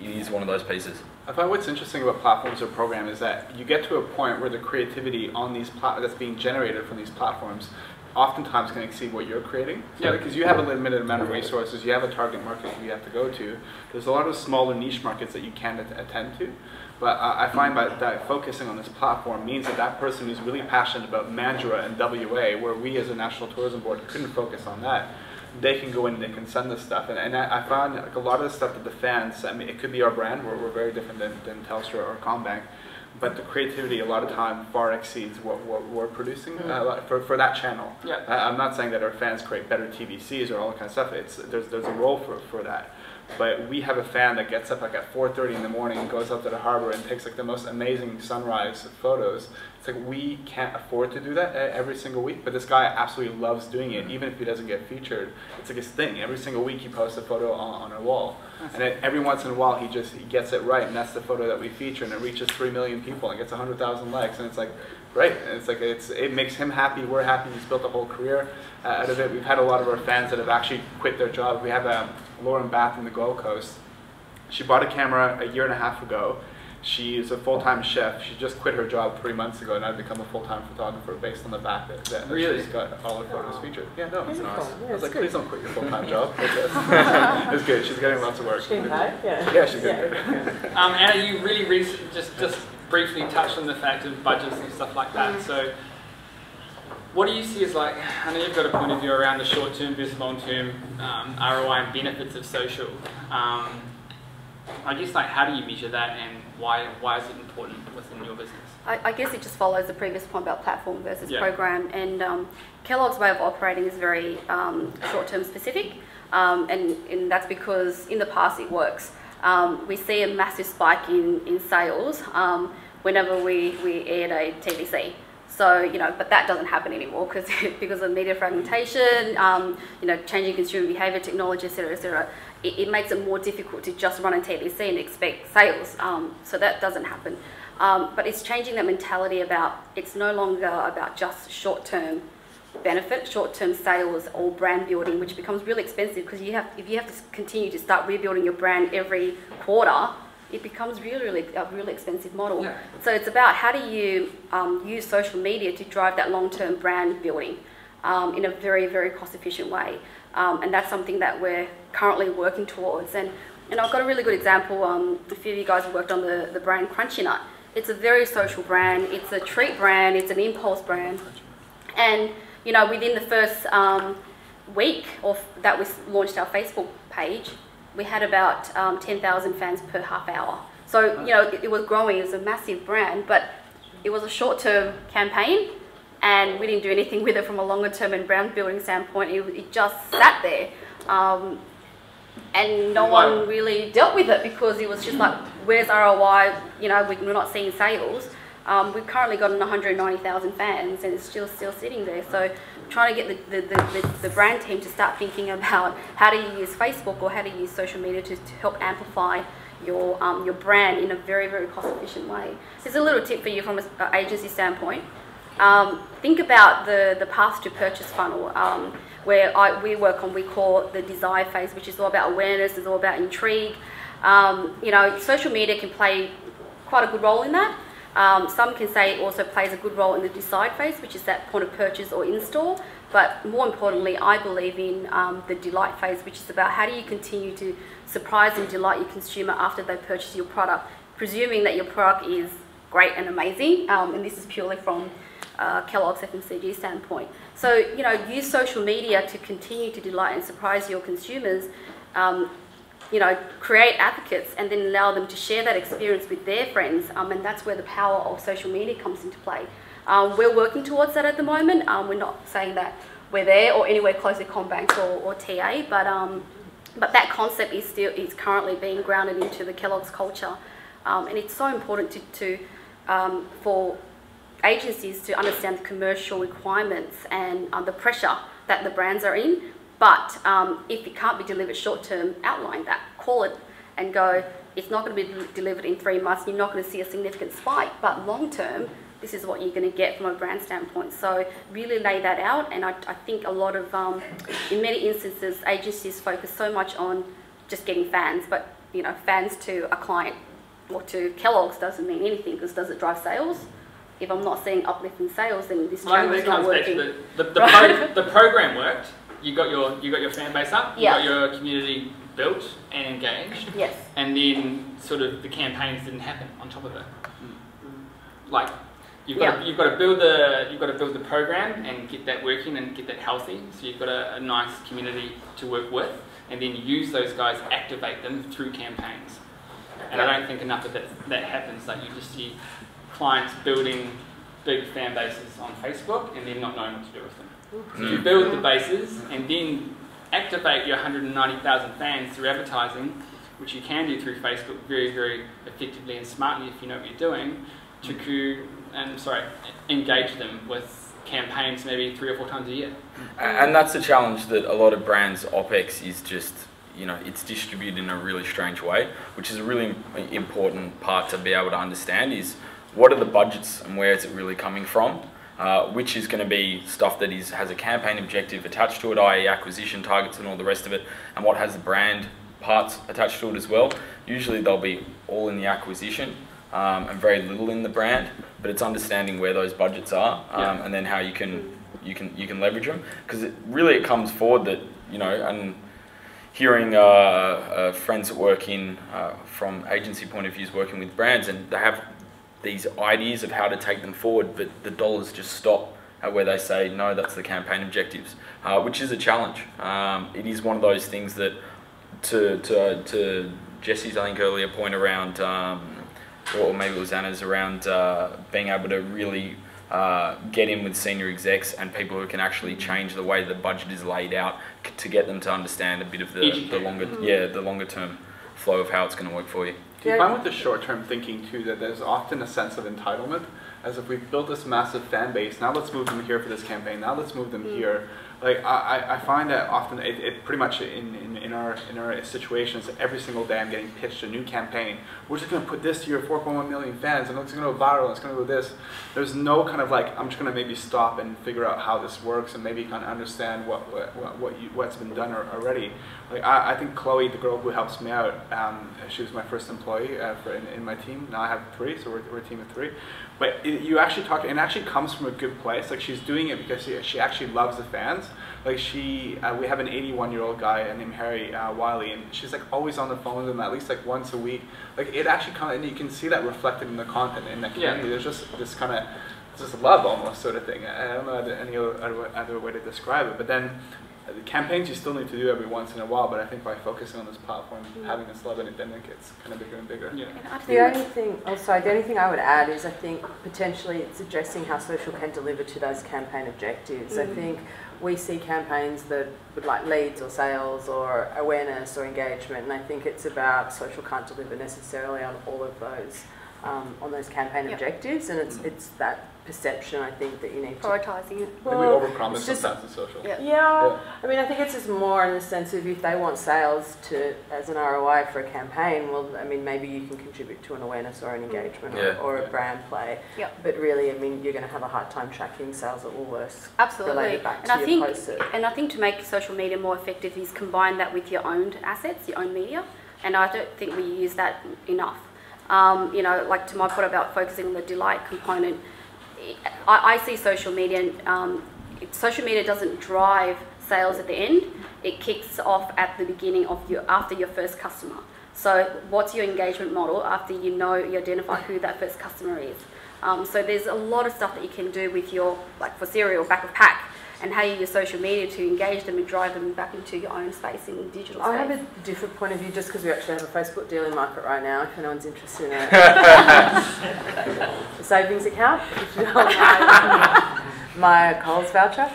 it is one of those pieces. I find what's interesting about platforms or program is that you get to a point where the creativity on these that's being generated from these platforms oftentimes can exceed what you're creating. Yeah. Because you have a limited amount of resources, you have a target market you have to go to. There's a lot of smaller niche markets that you can attend to. But I find that focusing on this platform means that person who's really passionate about Mandurah and WA, where we as a National Tourism Board couldn't focus on that, they can go in and they can send us stuff. And I found a lot of the stuff that the fans, it could be our brand, we're very different than Telstra or Combank, but the creativity a lot of time far exceeds what we're producing for that channel. Yeah. I'm not saying that our fans create better TVCs or all that kind of stuff. There's a role for that. But we have a fan that gets up like at 4:30 in the morning and goes up to the harbor and takes like the most amazing sunrise photos. It's like we can't afford to do that every single week, but this guy absolutely loves doing it, even if he doesn't get featured. It's like his thing. Every single week he posts a photo on our wall. And every once in a while he gets it right, and that's the photo that we feature, and it reaches 3 million people and gets 100,000 likes, and it's like, great. And it's like it makes him happy, we're happy, he's built a whole career out of it. We've had a lot of our fans that have actually quit their job. We have Lauren Bath in the Gold Coast. She bought a camera a year and a half ago. She is a full-time chef. She just quit her job 3 months ago and I've become a full-time photographer based on the fact that really? she's got all her photos featured. Yeah, no, it's nice. Yeah, I was like, good. please don't quit your full-time job. It's good. She's getting lots of work. She's getting paid? Yeah, she's getting paid. Anna, you really just briefly touched on the fact of budgets and stuff like that. So what do you see as like, I know you've got a point of view around the short-term versus long-term ROI and benefits of social. I guess like how do you measure that and why is it important within your business? I guess it just follows the previous point about platform versus Yeah. program, and Kellogg's way of operating is very short-term specific, and that's because in the past it works. We see a massive spike in sales whenever we aired a TVC. So, but that doesn't happen anymore because of media fragmentation, changing consumer behaviour, technology, etc., etc. It makes it more difficult to just run a TVC and expect sales. So that doesn't happen. But it's changing that mentality about it's no longer about just short-term benefit, short-term sales or brand building, which becomes really expensive because if you have to continue to start rebuilding your brand every quarter, it becomes a really expensive model. Yeah. So it's about how do you use social media to drive that long-term brand building in a very, very cost-efficient way. And that's something that we're currently working towards. And I've got a really good example. A few of you guys have worked on the brand Crunchy Nut. It's a very social brand. It's a treat brand. It's an impulse brand. And within the first week that we launched our Facebook page, we had about 10,000 fans per half hour. So, it was growing. It was a massive brand, but it was a short-term campaign and we didn't do anything with it from a longer-term and brand building standpoint. It just sat there. And no one really dealt with it because it was just like, where's ROI? We're not seeing sales. We've currently got 190,000 fans and it's still sitting there. So trying to get the brand team to start thinking about how do you use Facebook or how to use social media to help amplify your brand in a very, very cost efficient way. Here's a little tip for you from an agency standpoint. Think about the path to purchase funnel where we call the desire phase, which is all about awareness, it's all about intrigue. You know, social media can play quite a good role in that. Some can say it also plays a good role in the decide phase, which is that point of purchase or in-store. But more importantly, I believe in the delight phase, which is about how do you continue to surprise and delight your consumer after they purchase your product, presuming that your product is great and amazing. And this is purely from Kellogg's FMCG standpoint. So, you know, use social media to continue to delight and surprise your consumers. You know, create advocates and then allow them to share that experience with their friends, and that's where the power of social media comes into play. We're working towards that at the moment. We're not saying that we're there or anywhere close to Combank or TA, but that concept is currently being grounded into the Kellogg's culture, and it's so important for agencies to understand the commercial requirements and the pressure that the brands are in. But if it can't be delivered short term, outline that, call it and go, it's not going to be delivered in 3 months, you're not going to see a significant spike, but long term, this is what you're going to get from a brand standpoint. So really lay that out, and I think a lot of, in many instances, agencies focus so much on just getting fans, but you know, fans to a client or to Kellogg's doesn't mean anything, because does it drive sales? If I'm not seeing uplift in sales, then this channel is not working. The program worked. You got your fan base up, you got your community built and engaged. Yes. And then sort of the campaigns didn't happen on top of it. Like you've got to build the program and get that working and get that healthy. So you've got a nice community to work with, and then use those guys, activate them through campaigns. And I don't think enough of that happens. Like you just see clients building big fan bases on Facebook and then not knowing what to do with them. So you build the bases and then activate your 190,000 fans through advertising, which you can do through Facebook very, very effectively and smartly if you know what you're doing, to engage them with campaigns maybe 3 or 4 times a year. And that's the challenge that a lot of brands' OPEX is just, you know, it's distributed in a really strange way, which is a really important part to be able to understand is what are the budgets and where is it really coming from? Which is going to be stuff that has a campaign objective attached to it, i.e. acquisition targets and all the rest of it, and what has the brand parts attached to it as well. Usually they'll be all in the acquisition and very little in the brand, but it's understanding where those budgets are and then how you can leverage them. Because it comes forward that, you know, and hearing friends that work in, from agency point of views, working with brands, and they have these ideas of how to take them forward, but the dollars just stop at where they say, no, that's the campaign objectives, which is a challenge. It is one of those things that, to Jesse's, I think, earlier point around, or maybe it was Anna's, around being able to really get in with senior execs and people who can actually change the way the budget is laid out to get them to understand a bit of the longer term flow of how it's going to work for you. Do you find with the short-term thinking too that there's often a sense of entitlement, as if we've built this massive fan base, now let's move them here for this campaign, now let's move them here. Like I find that often it pretty much in our situations, every single day I'm getting pitched a new campaign. We're just going to put this to your 4.1 million fans, and it's going to go viral, it's going to go this. There's no kind of like, I'm just going to maybe stop and figure out how this works and maybe kind of understand what's been done already. Like I think Chloe, the girl who helps me out, she was my first employee in my team. Now I have 3, so we're a team of 3. But you actually talk, and it actually comes from a good place. Like she's doing it because she actually loves the fans. Like we have an 81-year-old guy named Harry Wiley, and she's like always on the phone with him at least like once a week. Like it actually and you can see that reflected in the content in the community. There's just this kind of just love almost sort of thing. I don't know any other way to describe it. But then the campaigns you still need to do every once in a while, but I think by focusing on this platform, having this love in it, then it gets kind of bigger and bigger. Yeah. The only thing I would add is I think potentially it's addressing how social can deliver to those campaign objectives. I think we see campaigns that would like leads or sales or awareness or engagement, and I think it's about social can't deliver necessarily on all of those, on those campaign objectives, and it's that perception I think that you need prioritizing it. Well, we overpromise sometimes in social. Yeah. I mean, I think it's just more in the sense of if they want sales as an ROI for a campaign, well, I mean, maybe you can contribute to an awareness or an engagement or a brand play. But really, I mean, you're going to have a hard time tracking sales at Woolworths. Absolutely. Back and to I think to make social media more effective is combine that with your owned assets, your own media. and I don't think we use that enough. You know, like to my point about focusing on the delight component, I see social media doesn't drive sales at the end. It kicks off at the beginning of after your first customer. So what's your engagement model after you identify who that first customer is? So there's a lot of stuff that you can do with your, like for cereal, back of pack, and how you use social media to engage them and drive them back into your own space in digital space. I have a different point of view just because we actually have a Facebook deal in market right now, if anyone's interested in a savings account, if you want my Coles voucher.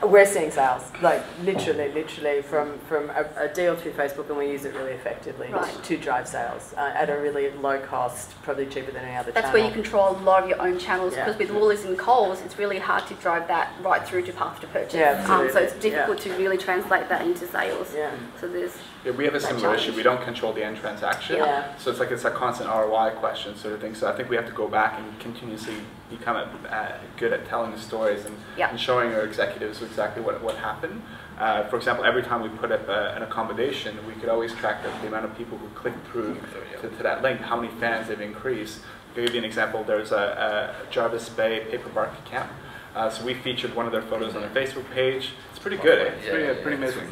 We're seeing sales, like literally from a deal through Facebook, and we use it really effectively to drive sales at a really low cost, probably cheaper than any other channel. That's where you control a lot of your own channels, because with Woolies and Coles, it's really hard to drive that right through to path to purchase. Yeah, so it's difficult to really translate that into sales. Yeah. So there's we have a similar issue. We don't control the end transaction. Yeah. So it's a constant ROI question sort of thing. So I think we have to go back and continuously become good at telling the stories and showing our executives exactly what happened. For example, every time we put up an accommodation, we could always track the amount of people who clicked through to that link, how many fans they've increased. To give you an example, there's a Jarvis Bay paper bark camp. So we featured one of their photos on their Facebook page. It's pretty good, eh? It's pretty amazing.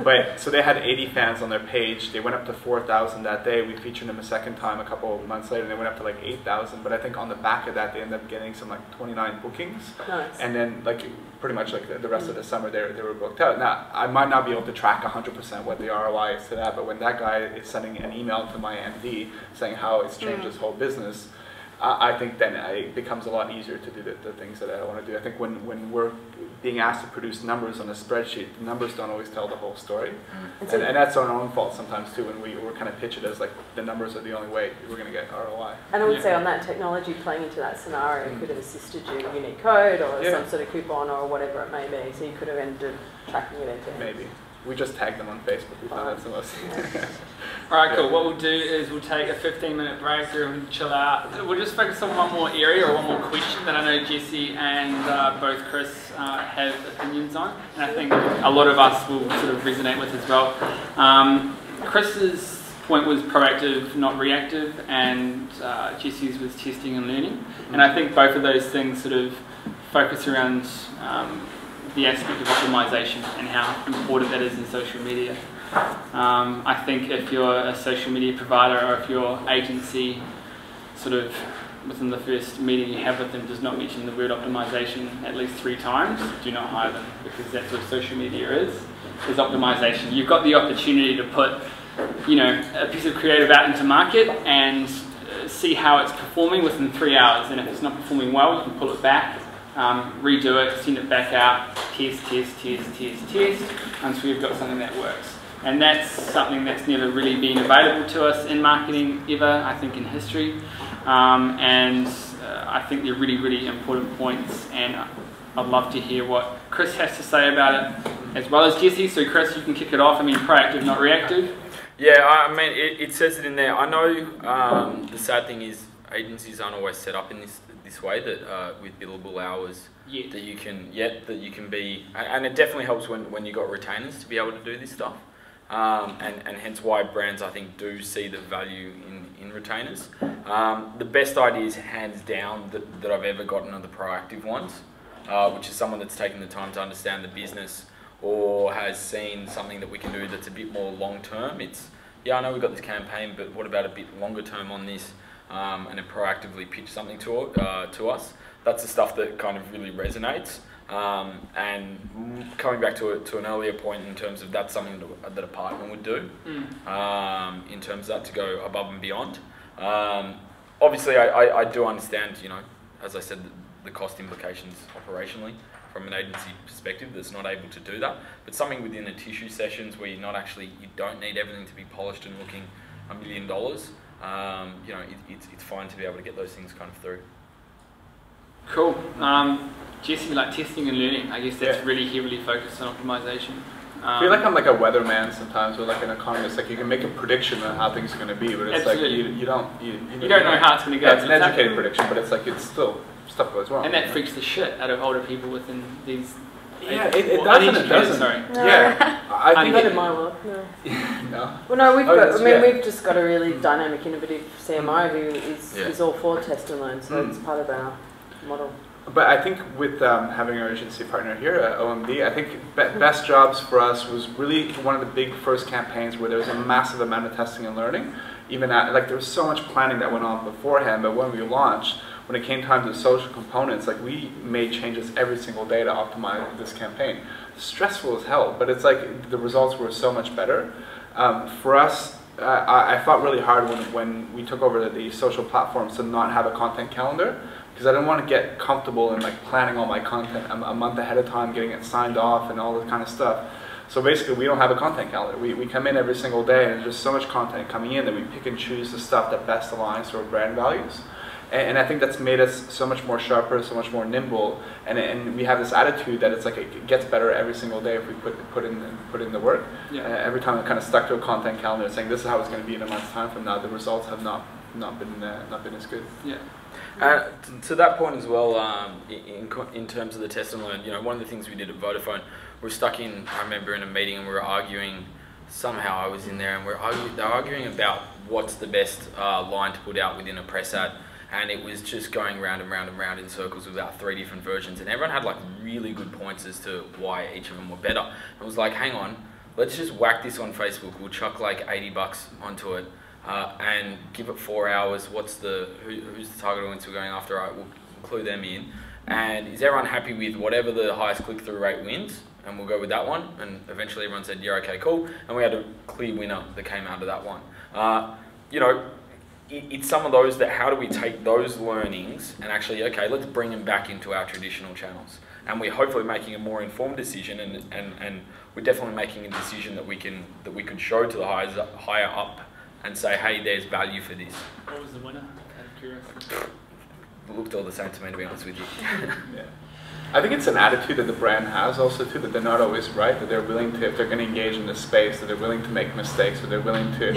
But so they had 80 fans on their page. They went up to 4,000 that day. We featured them a second time a couple of months later, and they went up to like 8,000. But I think on the back of that, they ended up getting some like 29 bookings. Nice. And then like pretty much like the rest of the summer, they were booked out. Now I might not be able to track 100% what the ROI is to that, but when that guy is sending an email to my MD saying how it's changed his whole business, I think then it becomes a lot easier to do the things that I want to do. I think when we're being asked to produce numbers on a spreadsheet, the numbers don't always tell the whole story. And that's our own fault sometimes too, when we're kind of pitch it as like the numbers are the only way we're going to get ROI. And I would say on that, technology playing into that scenario could have assisted you, unique code or some sort of coupon or whatever it may be, so you could have ended tracking it into Maybe. We just tagged them on Facebook. We found that's the most. Alright, cool. What we'll do is we'll take a 15-minute break and chill out. We'll just focus on one more area or one more question that I know Jesse and both Chris have opinions on, and I think a lot of us will sort of resonate with as well. Chris's point was proactive, not reactive, and Jesse's was testing and learning. And I think both of those things sort of focus around the aspect of optimization and how important that is in social media. I think if you're a social media provider or if your agency sort of within the first meeting you have with them does not mention the word optimization at least 3 times, do not hire them, because that's what social media is optimization. You've got the opportunity to put, you know, a piece of creative out into market and see how it's performing within 3 hours, and if it's not performing well, you can pull it back, redo it, send it back out, test, until you've got something that works. And that's something that's never really been available to us in marketing ever, I think, in history. And I think they're really, really important points, and I'd love to hear what Chris has to say about it, as well as Jesse. So Chris, you can kick it off. I mean, proactive, not reactive. Yeah, I mean, it says it in there. I know the sad thing is agencies aren't always set up in this way, that with billable hours that you can be, and it definitely helps when you got retainers to be able to do this stuff, and hence why brands, I think, do see the value in retainers. The best ideas, hands down, that I've ever gotten are the proactive ones, which is someone that's taken the time to understand the business or has seen something that we can do that's a bit more long term. It's, yeah, I know we've got this campaign, but what about a bit longer term on this? And then proactively pitch something to us. That's the stuff that kind of really resonates. And coming back to an earlier point in terms of that's something that a partner would do, in terms of that, to go above and beyond. Obviously, I do understand, you know, as I said, the cost implications operationally from an agency perspective that's not able to do that. But something within the tissue sessions where you don't need everything to be polished and looking $1 million. You know, it's fine to be able to get those things kind of through. Cool. Jesse, like testing and learning, I guess that's really heavily focused on optimization. I feel like I'm like a weatherman sometimes, or like an economist. Like you can make a prediction on how things are going to be, but it's absolutely. like you don't know how it's going to go. Yeah, it's an educated prediction, but it's like it's still stuff goes wrong. And that freaks the shit out of older people within these Yeah, it doesn't. It doesn't. Sorry. No. Yeah, I think Not in my world, no. no. Well, no, Yeah. we've just got a really dynamic, innovative CMO who is all for test and learn, so it's part of our model. But I think with having our agency partner here at OMD, I think Best Jobs for us was really one of the big first campaigns where there was a massive amount of testing and learning. Even like there was so much planning that went on beforehand, but when we launched, when it came time to the social components, like we made changes every single day to optimize this campaign. Stressful as hell, but it's like the results were so much better. For us, I fought really hard when we took over the social platforms to not have a content calendar, because I didn't want to get comfortable in like planning all my content a month ahead of time, getting it signed off and all this kind of stuff. So basically we don't have a content calendar. We come in every single day and there's just so much content coming in that we pick and choose the stuff that best aligns to our brand values. And I think that's made us so much more sharper, so much more nimble, and we have this attitude that it's like it gets better every single day if we put in the work. Yeah. Every time I kind of stuck to a content calendar saying this is how it's going to be in a month's time from now, the results have not been as good. Yeah. To that point as well, in terms of the test and learn, you know, one of the things we did at Vodafone, we were stuck in, I remember in a meeting and we were arguing, somehow I was in there and they were arguing about what's the best line to put out within a press ad. And it was just going round and round and round in circles with about 3 different versions. And everyone had like really good points as to why each of them were better. I was like, hang on, let's just whack this on Facebook. We'll chuck like $80 onto it and give it 4 hours. Who's the target audience we're going after? Right, we'll clue them in. And is everyone happy with whatever the highest click-through rate wins? And we'll go with that one. And eventually everyone said, yeah, okay, cool. And we had a clear winner that came out of that one. You know, it's some of those that how do we take those learnings and actually, okay, let's bring them back into our traditional channels. And we're hopefully making a more informed decision and we're definitely making a decision that we could show to the higher up and say, hey, there's value for this. What was the winner? Out of curiosity. It looked all the same to me, to be honest with you. Yeah. I think it's an attitude that the brand has also too, that they're not always right, that they're willing to, if they're going to engage in this space, that they're willing to make mistakes, or they're willing to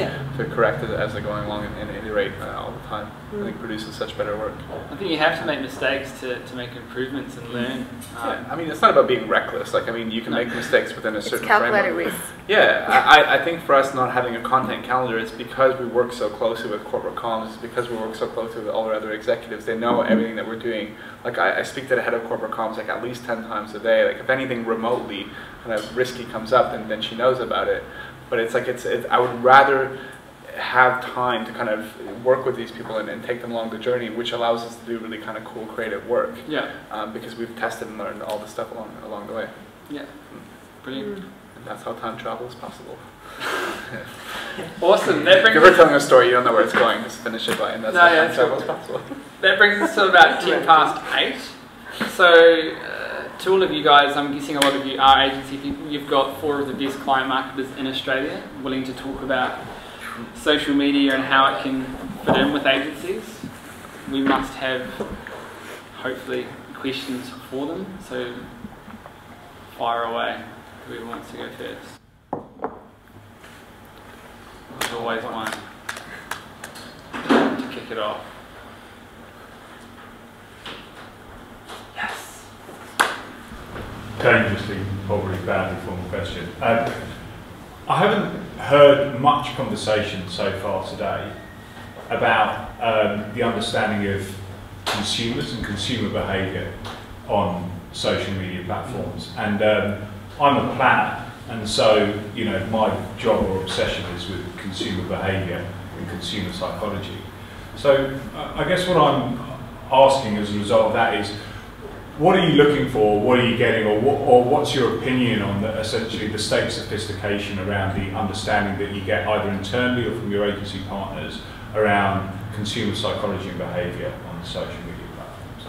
correct it as they're going along and iterate all the time. I think produces such better work. I think you have to make mistakes to make improvements and learn. Yeah, I mean, it's not about being reckless. Like, I mean, you can make mistakes within a certain framework. Calculated risk. Yeah, I think for us not having a content calendar, it's because we work so closely with corporate comms, it's because we work so closely with all our other executives. They know everything that we're doing. Like, I speak to the head of corporate comms like at least 10 times a day. Like, if anything remotely kind of risky comes up, then she knows about it. But it's like, I would rather have time to kind of work with these people and take them along the journey, which allows us to do really kind of cool creative work. Yeah. Because we've tested and learned all the stuff along the way. Yeah. Brilliant. And that's how time travel is possible. Awesome. That brings if you're telling a story, you don't know where it's going, just finish it by, and that's how time travel is possible. That brings us to about 10 past 8. So, to all of you guys, I'm guessing a lot of you are agency people. You've got 4 of the best client marketers in Australia willing to talk about social media and how it can fit in with agencies. We must have, hopefully, questions for them. So, fire away. Whoever wants to go first. There's always one to kick it off. Yes. Dangerously, probably badly formed question. I haven't heard much conversation so far today about the understanding of consumers and consumer behaviour on social media platforms. And I'm a planner, and so my job or obsession is with consumer behaviour and consumer psychology. So I guess what I'm asking as a result of that is, what are you looking for? What are you getting, or what's your opinion on essentially the state of sophistication around the understanding that you get either internally or from your agency partners around consumer psychology and behaviour on social media platforms?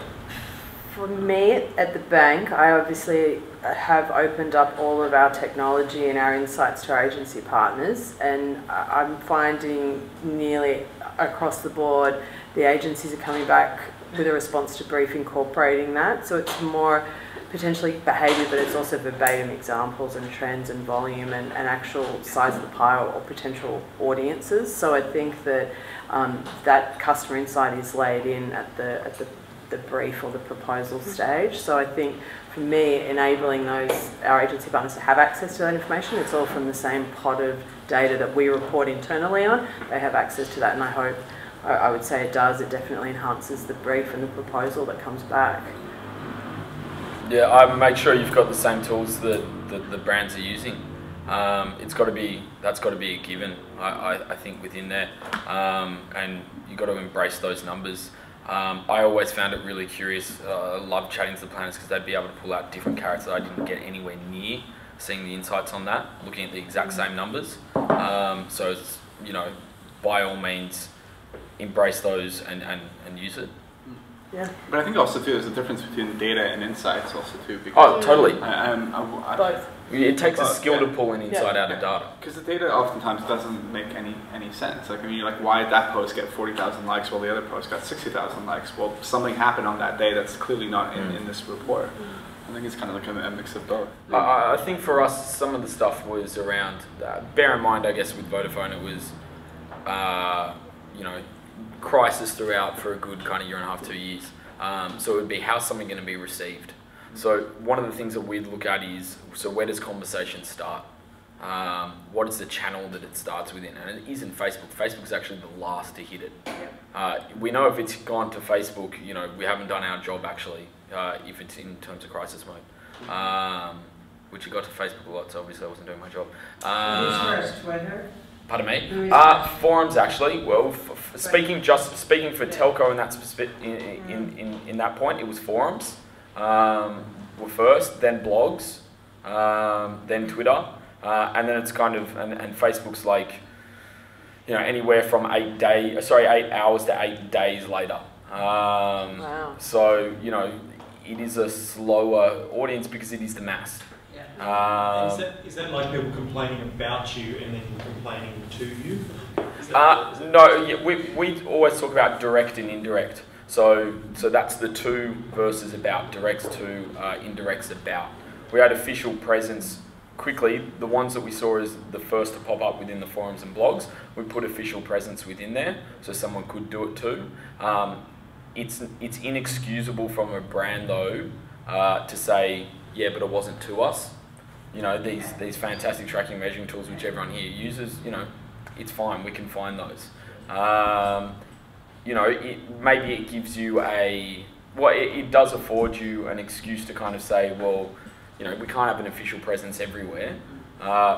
For me, at the bank, I obviously have opened up all of our technology and our insights to our agency partners, and I'm finding nearly across the board the agencies are coming back with a response to brief incorporating that. So it's more potentially behaviour, but it's also verbatim examples and trends and volume and actual size of the pie or potential audiences. So I think that that customer insight is laid in at the brief or the proposal stage. So I think for me, enabling our agency partners to have access to that information. It's all from the same pot of data that we report internally on. They have access to that, and I would say it does. It definitely enhances the brief and the proposal that comes back. Yeah, I make sure you've got the same tools that the brands are using. That's got to be a given, I think, within there, and you've got to embrace those numbers. I always found it really curious. I love chatting to the planners because they'd be able to pull out different carrots that I didn't get anywhere near seeing the insights on that, looking at the exact same numbers. So it's, by all means, embrace those and use it. Yeah. But I think also too, there's a difference between data and insights also too. Because totally. Both. It takes a skill to pull an insight out of data. Because the data oftentimes doesn't make any sense. Like, I mean, why did that post get 40,000 likes while the other post got 60,000 likes? Well, something happened on that day that's clearly not in this report. I think it's kind of like a mix of both. I think for us, some of the stuff was around, bear in mind, I guess, with Vodafone, it was, crisis throughout for a good kind of year and a half, 2 years. So it would be, how's something going to be received? So one of the things that we'd look at is, so where does conversation start? What is the channel that it starts within? And it isn't Facebook. Facebook's actually the last to hit it. We know if it's gone to Facebook, we haven't done our job actually, if it's in terms of crisis mode. Which it got to Facebook a lot, so obviously I wasn't doing my job. Who's first, Twitter? Pardon me? Forums actually. Well, speaking for telco in that in that point, it was forums. Were first, then blogs, then Twitter, and then it's kind of and Facebook's like, anywhere from 8 hours to 8 days later. Wow. So it is a slower audience because it is the mass. Is that like people complaining about you and then complaining to you? No, we always talk about direct and indirect. So that's the to versus about, directs to, indirects about. We had official presence quickly. The ones that we saw as the first to pop up within the forums and blogs, we put official presence within there so someone could do it too. It's inexcusable from a brand though to say, yeah, but it wasn't to us. These fantastic tracking measuring tools which everyone here uses, it's fine, we can find those. Maybe it gives you it does afford you an excuse to kind of say, well, we can't have an official presence everywhere,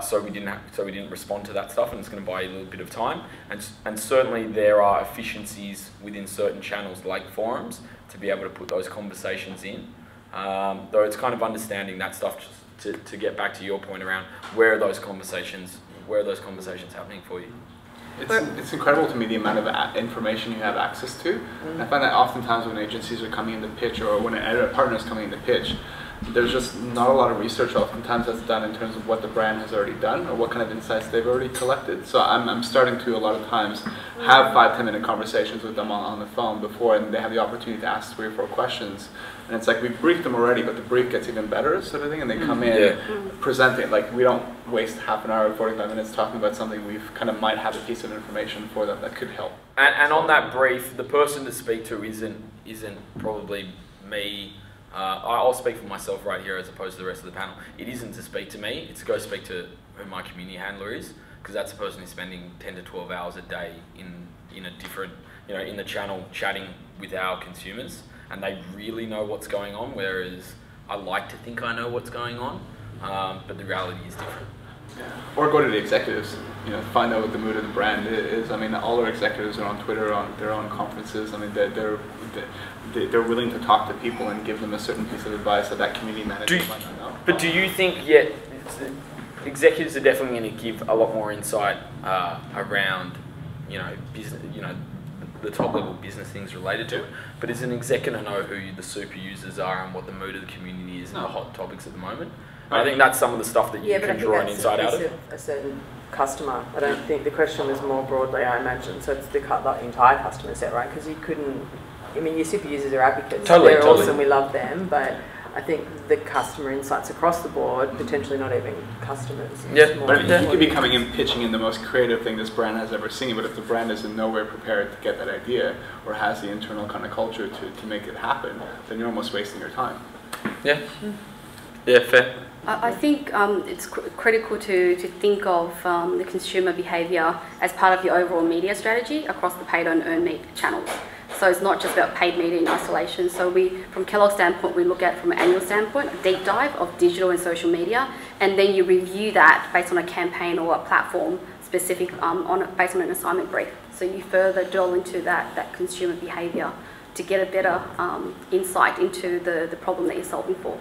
so we didn't respond to that stuff, and it's going to buy you a little bit of time. And certainly there are efficiencies within certain channels like forums to be able to put those conversations in. Though it's kind of understanding that stuff to get back to your point around where are those conversations happening for you. It's incredible to me the amount of information you have access to. And I find that oftentimes when agencies are coming in to pitch or when a partner is coming in to pitch, there's just not a lot of research oftentimes that's done in terms of what the brand has already done or what kind of insights they've already collected. So I'm starting to a lot of times have 5-10 minute conversations with them on the phone before, and they have the opportunity to ask 3 or 4 questions. And it's like we briefed them already, but the brief gets even better sort of thing, and they come in presenting. Like, we don't waste half an hour or 45 minutes talking about something. We've kind of might have a piece of information for them that could help. And on that brief, the person to speak to isn't probably me. I'll speak for myself right here as opposed to the rest of the panel. It isn't to speak to me, it's to go speak to who my community handler is, because that's the person who's spending 10 to 12 hours a day in a different, in the channel chatting with our consumers, and they really know what's going on, whereas I like to think I know what's going on, but the reality is different. Or go to the executives, find out what the mood of the brand is. I mean, all our executives are on Twitter, on their own conferences. I mean, they're willing to talk to people and give them a certain piece of advice that community manager might not know. But do you think executives are definitely going to give a lot more insight around, business, the top level business things related to it? But is an exec going to know who the super users are and what the mood of the community is and the hot topics at the moment? I think that's some of the stuff that you can draw an insight out of. A certain customer. I don't think the question was more broadly, I imagine. So it's the entire customer set, right? Because you couldn't. I mean, your super users are advocates. Totally, They're awesome. We love them, but I think the customer insights across the board, potentially not even customers. Yeah, but you could be coming in pitching in the most creative thing this brand has ever seen, but if the brand is in nowhere prepared to get that idea or has the internal kind of culture to make it happen, then you're almost wasting your time. Yeah. Yeah, fair. I think it's critical to think of the consumer behaviour as part of your overall media strategy across the paid and earned media channels. So it's not just about paid media in isolation. So from Kellogg's standpoint, we look at from an annual standpoint, a deep dive of digital and social media, and then you review that based on a campaign or a platform specific based on an assignment brief. So you further delve into that consumer behaviour to get a better insight into the problem that you're solving for.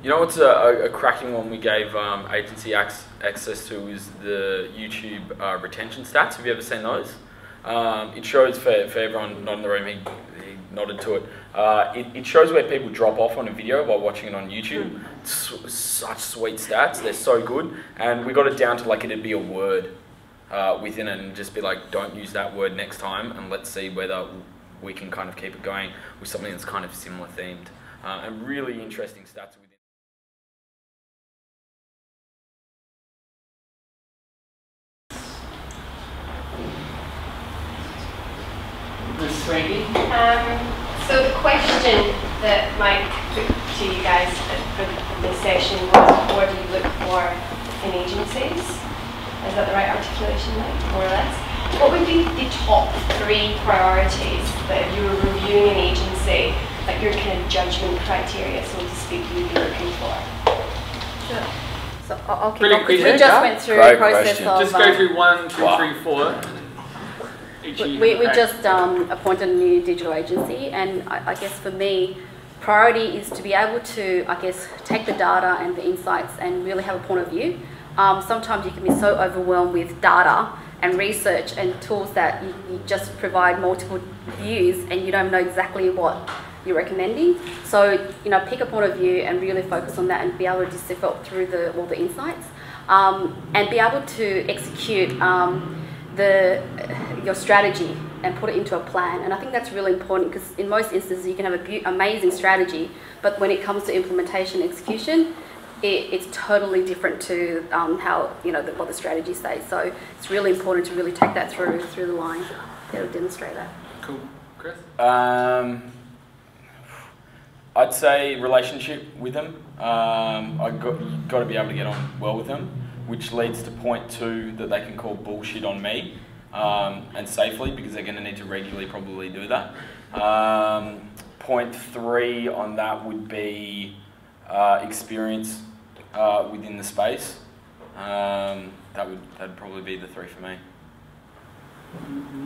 You know what's a cracking one we gave agency access to is the YouTube retention stats. Have you ever seen those? It shows, for everyone not in the room, he nodded to it, it shows where people drop off on a video while watching it on YouTube. Such sweet stats, they're so good. And we got it down to like it'd be a word within it and just be like, don't use that word next time, and let's see whether we can kind of keep it going with something that's kind of similar themed. And really interesting stats within. So the question that Mike put to you guys for this session was, what do you look for in agencies? Is that the right articulation, Mike, more or less? What would be the top 3 priorities that if you were reviewing an agency, like your kind of judgment criteria, so to speak, you'd be looking for? Sure. So I'll keep Pretty on, quick, we just went through Great a process question. of... Just go through 1, 2, 3, 4. We just appointed a new digital agency, and I guess for me, priority is to be able to, I guess, take the data and the insights and really have a point of view. Sometimes you can be so overwhelmed with data and research and tools that you just provide multiple views and you don't know exactly what you're recommending. So, pick a point of view and really focus on that and be able to decipher through all the insights and be able to execute your strategy and put it into a plan. And I think that's really important, because in most instances you can have an amazing strategy, but when it comes to implementation and execution, it's totally different to how what the strategy says. So it's really important to really take that through the line. It'll demonstrate that. Cool. Chris? I'd say relationship with them. You've got to be able to get on well with them, which leads to point 2, that they can call bullshit on me and safely, because they're going to need to regularly probably do that. Point 3 on that would be experience within the space. That'd probably be the 3 for me.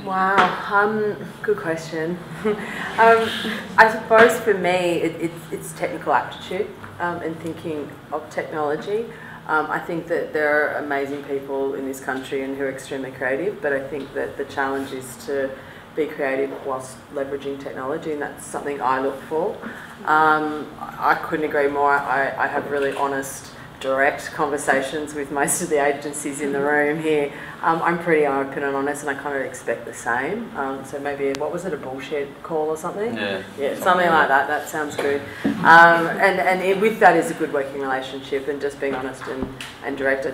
Wow, good question. I suppose for me it's technical aptitude and thinking of technology. I think that there are amazing people in this country and who are extremely creative, but I think that the challenge is to be creative whilst leveraging technology, and that's something I look for. I couldn't agree more. I have really honest, direct conversations with most of the agencies in the room here. I'm pretty open and honest, and I kind of expect the same. So maybe, what was it, a bullshit call or something? Yeah, something like that. That sounds good. And with that is a good working relationship, and just being honest and direct.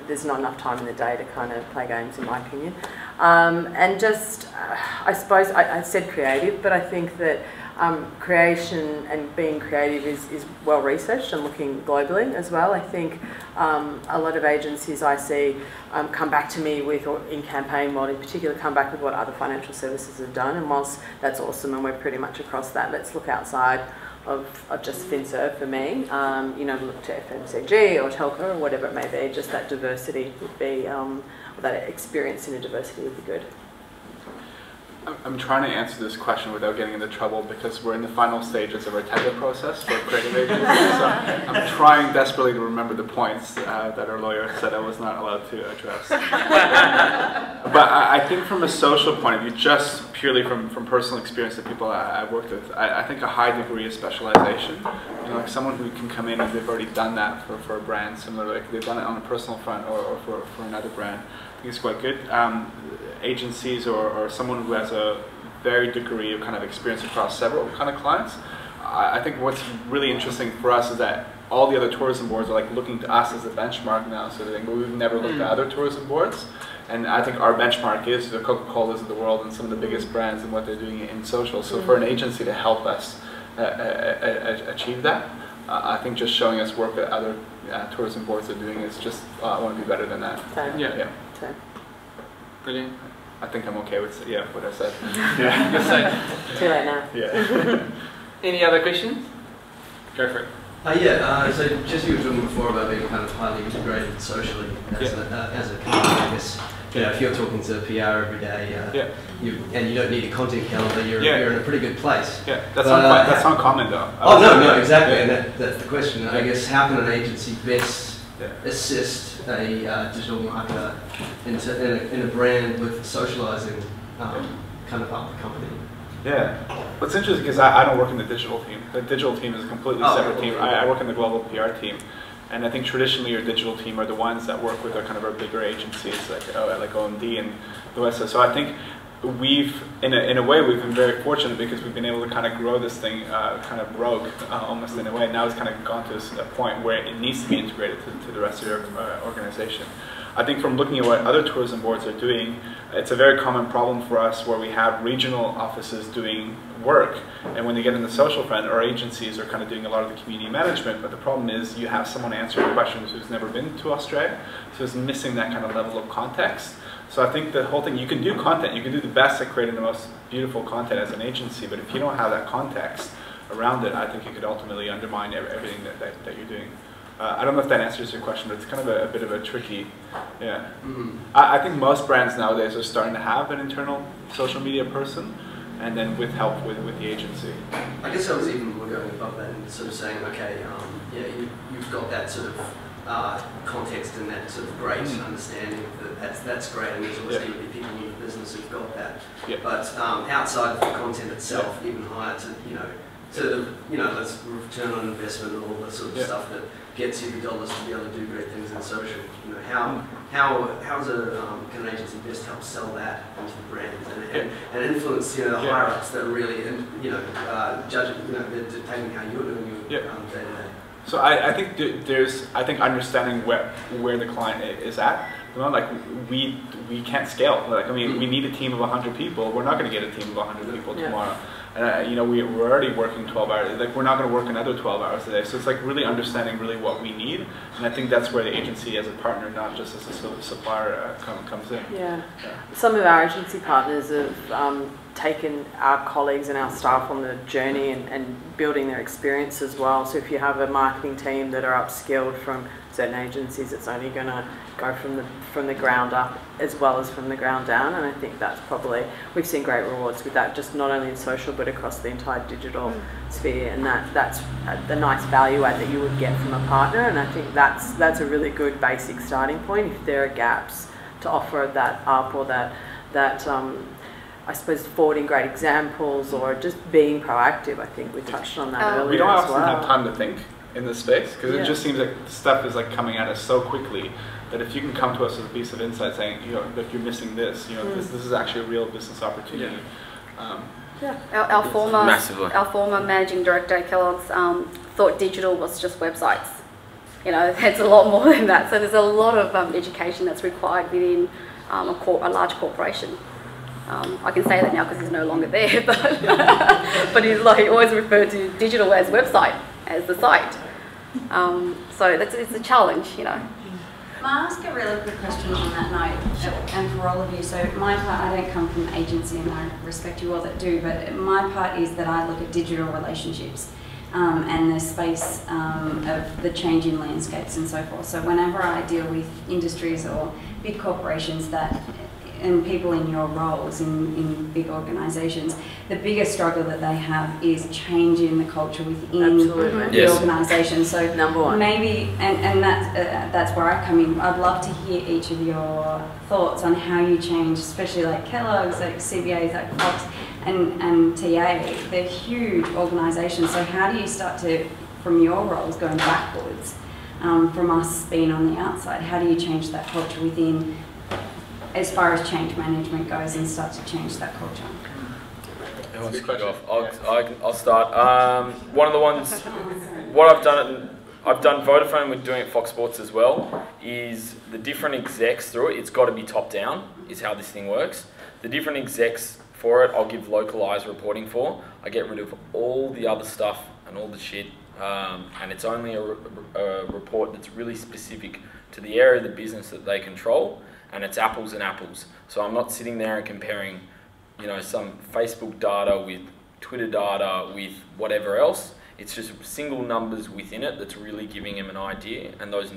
There's not enough time in the day to kind of play games, in my opinion. And just, I suppose, I said creative, but I think that creation and being creative is well researched and looking globally as well. I think a lot of agencies I see come back to me with, or in campaign mode in particular, come back with what other financial services have done, and whilst that's awesome and we're pretty much across that, let's look outside of just FinServ for me. Look to FMCG or telco or whatever it may be. Just that diversity would be, or that experience in a diversity would be good. I'm trying to answer this question without getting into trouble, because we're in the final stages of our tender process for creative agencies. So I'm trying desperately to remember the points that our lawyer said I was not allowed to address. But I think from a social point of view, just purely from personal experience that people I've worked with, I think a high degree of specialization. Like someone who can come in and they've already done that for a brand, similar, like they've done it on a personal front or for another brand. I think it's quite good. Agencies or someone who has a varied degree of kind of experience across several kind of clients. I think what's really interesting for us is that all the other tourism boards are like looking to us as a benchmark now, so they think, well, we've never looked at other tourism boards. And I think our benchmark is the Coca-Colas of the world and some of the biggest brands and what they're doing in social. So for an agency to help us achieve that. I think just showing us work that other tourism boards are doing is just, I want to be better than that. Yeah. Brilliant. I think I'm okay with what I said. Yeah. Too late now. Yeah. Any other questions? Go for it. So Jesse was talking before about being kind of highly integrated socially as a company, I guess. You know, if you're talking to PR every day, and you don't need a content calendar, you're in a pretty good place. Yeah, that's not common though. No, exactly, and that's the question. I guess, how can an agency best assist a digital marketer in a brand with socializing kind of up the company? Yeah. What's interesting because I don't work in the digital team. The digital team is a completely separate team. I work in the global PR team. And I think traditionally your digital team are the ones that work with our bigger agencies like OMD and the West. So I think we've, in a way, we've been very fortunate because we've been able to kind of grow this thing kind of rogue, almost in a way. Now it's kind of gone to a point where it needs to be integrated to the rest of your organization. I think from looking at what other tourism boards are doing, it's a very common problem for us where we have regional offices doing work, and when they get in the social front, our agencies are kind of doing a lot of the community management, but the problem is you have someone answering questions who's never been to Australia, so it's missing that kind of level of context. So I think the whole thing, you can do content, you can do the best at creating the most beautiful content as an agency, but if you don't have that context around it, I think it could ultimately undermine everything that you're doing. I don't know if that answers your question, but it's kind of a bit of a tricky, I think most brands nowadays are starting to have an internal social media person, and then with help with the agency. I guess I was even going above that and sort of saying, okay, you've got that sort of context and that sort of great understanding that's great, and there's always going to be people in your business who've got that. But outside of the content itself, even higher to let's return on investment and all that sort of stuff that gets you the dollars to be able to do great things in social. You know, how's can an agency best help sell that into the brand and influence the higher ups that are really judging, they're dictating how you're doing your day to day. So I think there's understanding where the client is at. You know, like we can't scale. Like, I mean, we need a team of 100 people. We're not going to get a team of 100 people tomorrow. We're already working 12 hours. Like, we're not going to work another 12 hours a day. So it's like really understanding really what we need, and I think that's where the agency as a partner, not just as a supplier, comes in. Yeah. Some of our agency partners have taken our colleagues and our staff on the journey and building their experience as well. So if you have a marketing team that are upskilled from certain agencies, it's only going to go from the ground up as well as from the ground down, and I think that's probably, we've seen great rewards with that, just not only in social but across the entire digital sphere, and that's the nice value add that you would get from a partner, and I think that's a really good basic starting point. If there are gaps, to offer that up, or that I suppose forwarding great examples or just being proactive. I think we touched on that earlier. We don't often have time to think in this space because it just seems like stuff is like coming at us so quickly that if you can come to us with a piece of insight saying, that you're missing this, this is actually a real business opportunity. Our former managing director at Kellogg's thought digital was just websites. It's a lot more than that. So there's a lot of education that's required within a large corporation. I can say that now because he's no longer there, but he always referred to digital as website, as the site. So it's a challenge, May I ask a really quick question on that note, and for all of you? So my part, I don't come from agency, and I respect you all that do, but my part is that I look at digital relationships and the space of the changing landscapes and so forth. So whenever I deal with industries or big corporations and people in your roles in big organisations, the biggest struggle that they have is changing the culture within the organisation. So number one, maybe, and that's where I come in. I'd love to hear each of your thoughts on how you change, especially like Kellogg's, like CBA's, like Fox, and TA. They're huge organisations. So how do you start to, from your roles going backwards, from us being on the outside, how do you change that culture within, as far as change management goes, and start to change that culture? I'll start. One of the ones, what I've done Vodafone, we're doing it at Fox Sports as well, is the different execs through it, it's got to be top down, is how this thing works. the different execs for it, I'll give localized reporting for. I get rid of all the other stuff and all the shit, and it's only a report that's really specific to the area of the business that they control, and it's apples and apples. So I'm not sitting there and comparing, you know, some Facebook data with Twitter data with whatever else. It's just single numbers within it that's really giving them an idea, and those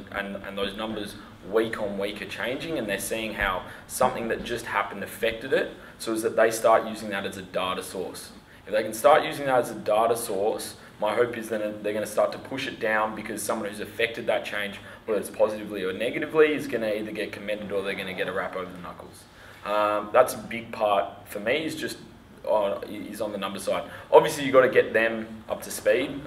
numbers week on week are changing, and they're seeing how something that just happened affected it, so is that they start using that as a data source. If they can start using that as a data source, my hope is that they're going to start to push it down, because someone who's affected that change, whether it's positively or negatively, is going to either get commended or they're going to get a rap over the knuckles. That's a big part for me, is just is on the number side. Obviously, you've got to get them up to speed.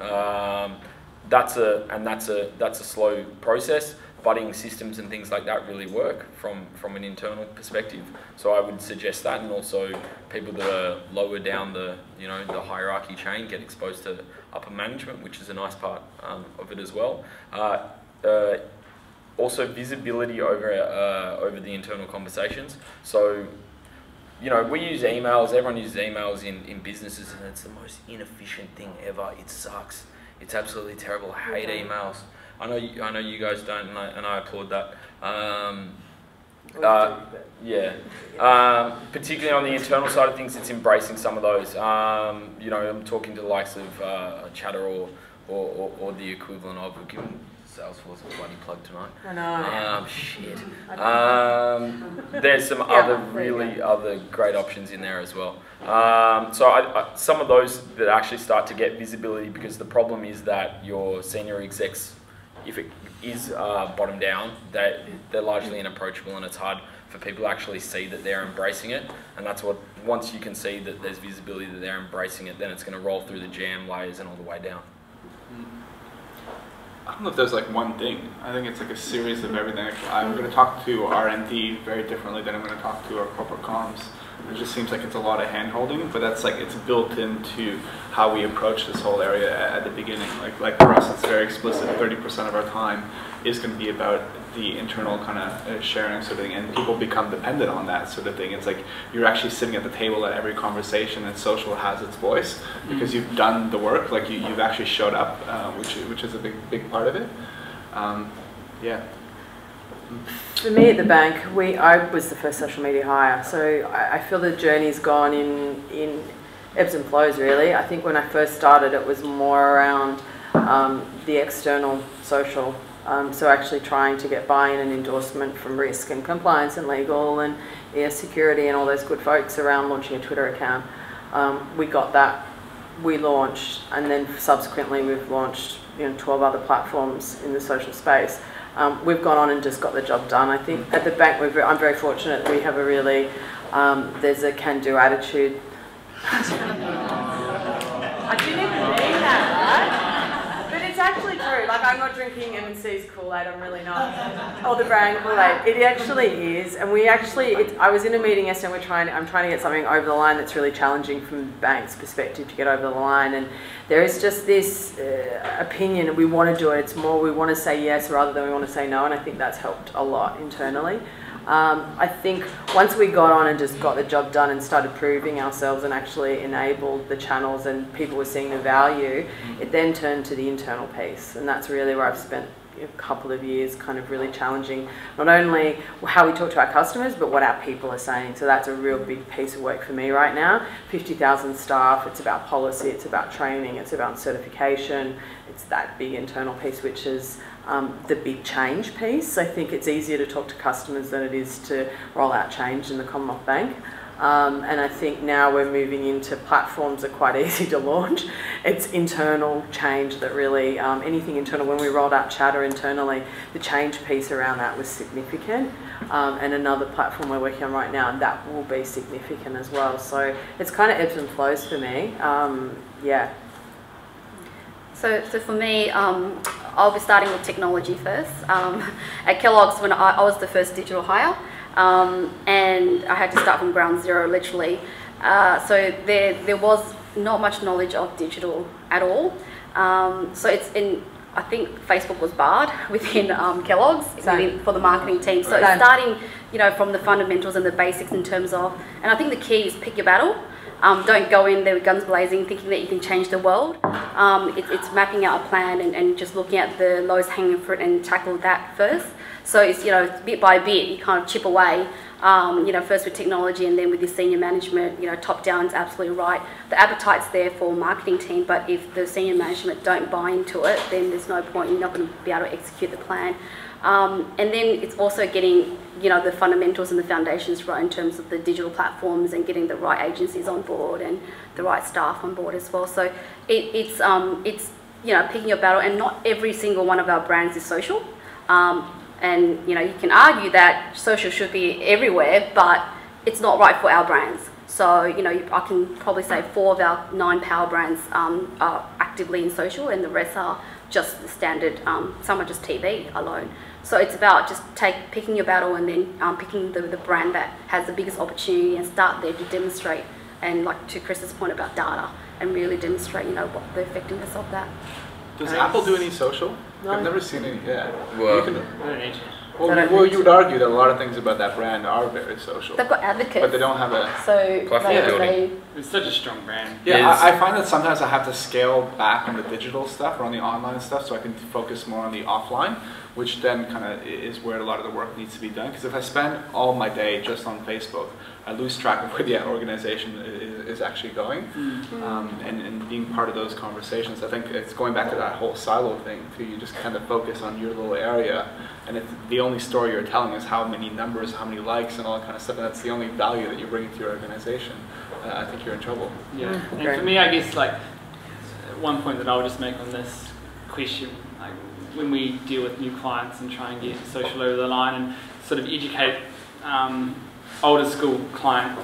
That's a slow process. Budding systems and things like that really work from an internal perspective. So I would suggest that, and also people that are lower down the the hierarchy chain get exposed to upper management, which is a nice part of it as well. Also visibility over the internal conversations. So, you know, we use emails, everyone uses emails in businesses, and it's the most inefficient thing ever. It sucks. It's absolutely terrible. I hate emails. I know you guys don't, and I applaud that. Particularly on the internal side of things, it's embracing some of those. You know, I'm talking to the likes of Chatter or the equivalent of, we'll give them Salesforce a bloody plug tonight. I know. Shit. There's some other great options in there as well. So some of those that actually start to get visibility, because the problem is that your senior execs, if it is bottom down, they're largely unapproachable, and it's hard for people to actually see that they're embracing it. And that's what, once you can see that there's visibility that they're embracing it, then it's going to roll through the GM layers and all the way down. I don't know if there's like one thing. I think it's like a series of everything. I'm going to talk to R&D very differently than I'm going to talk to our corporate comms. It just seems like it's a lot of hand-holding, but that's like, it's built into how we approach this whole area at the beginning. Like for us, it's very explicit. 30% of our time is going to be about the internal kind of sharing sort of thing, and people become dependent on that sort of thing. It's like you're actually sitting at the table at every conversation, and social has its voice because you've done the work. Like you've actually showed up, which is a big part of it. Yeah. For me at the bank, I was the first social media hire, so I feel the journey's gone in ebbs and flows really. I think when I first started, it was more around the external social. So actually trying to get buy-in and endorsement from risk and compliance and legal and security and all those good folks around launching a Twitter account. We got that, we launched, and then subsequently we've launched 12 other platforms in the social space. We've gone on and just got the job done. I think at the bank I'm very fortunate. We have a really, there's a can-do attitude. I didn't even mean that, right? But it's actually true. Like, I'm not drinking M&C's Kool-Aid, I'm really not. Or the brand Kool-Aid. It actually is. And we actually, I was in a meeting yesterday, and I'm trying to get something over the line that's really challenging from the bank's perspective to get over the line. And there is just this opinion that we want to do it. It's more we want to say yes rather than we want to say no. And I think that's helped a lot internally. I think once we got on and just got the job done and started proving ourselves and actually enabled the channels and people were seeing the value, it then turned to the internal piece. And that's really where I've spent a couple of years kind of really challenging not only how we talk to our customers, but what our people are saying. So that's a real big piece of work for me right now. 50,000 staff, it's about policy, it's about training, it's about certification. It's that big internal piece, which is the big change piece. I think it's easier to talk to customers than it is to roll out change in the Commonwealth Bank. And I think now we're moving into platforms that are quite easy to launch. It's internal change that really, anything internal, when we rolled out Chatter internally, the change piece around that was significant. And another platform we're working on right now, and that will be significant as well. So it's kind of ebbs and flows for me, yeah. So for me, I'll be starting with technology first. At Kellogg's, when I was the first digital hire, and I had to start from ground zero, literally. So there was not much knowledge of digital at all. So I think Facebook was barred within Kellogg's for the marketing team. So Right. it's starting, you know, from the fundamentals and the basics in terms of, and I think the key is pick your battle. Don't go in there with guns blazing thinking that you can change the world. It's mapping out a plan and just looking at the lowest hanging fruit and tackle that first. So it's, you know, bit by bit, you kind of chip away, you know, first with technology and then with your senior management, you know, top down is absolutely right. The appetite's there for marketing team, but if the senior management don't buy into it, then there's no point, you're not going to be able to execute the plan. And then it's also getting, you know, the fundamentals and the foundations right in terms of the digital platforms and getting the right agencies on board and the right staff on board as well. So it's you know, picking your battle, and not every single one of our brands is social. And you know, you can argue that social should be everywhere, but it's not right for our brands. So you know, I can probably say 4 of our 9 power brands are actively in social, and the rest are just the standard. Some are just TV alone. So it's about just picking your battle and then picking the brand that has the biggest opportunity and start there to demonstrate. And like to Chris's point about data, and really demonstrate, you know, what the effectiveness of that. Does Apple do any social? No. I've never seen any. Yeah. Well, Well, you would argue that a lot of things about that brand are very social. They've got advocates. But they don't have a So platform building. It's such a strong brand. Yeah, I find that sometimes I have to scale back on the digital stuff or on the online stuff so I can focus more on the offline, which then kind of is where a lot of the work needs to be done. Because if I spend all my day just on Facebook, I lose track of where the organization is actually going. And being part of those conversations, I think it's going back to that whole silo thing too. You just kind of focus on your little area, and if the only story you're telling is how many numbers, how many likes, and all that kind of stuff, and that's the only value that you're bringing to your organization, I think you're in trouble. Yeah, and for me, I guess, like, one point that I would just make on this question, like, when we deal with new clients and try and get social over the line and sort of educate older school client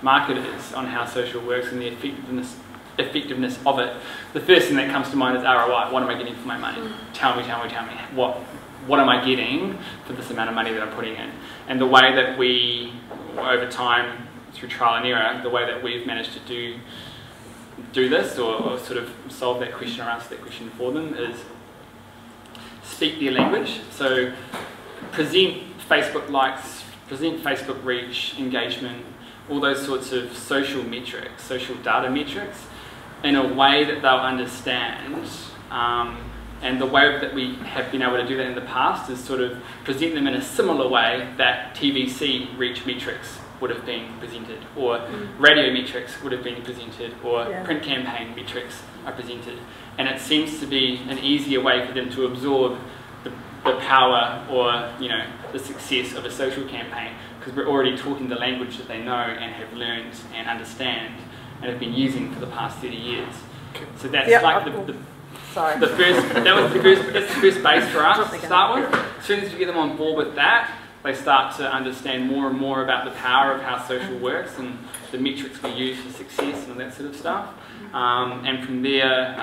marketers on how social works and the effectiveness of it, the first thing that comes to mind is ROI. What am I getting for my money? Tell me. What am I getting for this amount of money that I'm putting in? And the way that we, over time, through trial and error, the way that we've managed to do this or sort of solve that question or answer that question for them is speak their language. So present Facebook likes, present Facebook reach, engagement, all those sorts of social metrics, social data metrics, in a way that they'll understand. And the way that we have been able to do that in the past is sort of present them in a similar way that TVC reach metrics would have been presented, or radio metrics would have been presented, or print campaign metrics are presented. And it seems to be an easier way for them to absorb the power or, you know, the success of a social campaign, because we're already talking the language that they know and have learned and understand and have been using for the past 30 years. So that's like that's the first base for us to start with. As soon as we get them on board with that, they start to understand more and more about the power of how social works and the metrics we use for success and all that sort of stuff. And from there,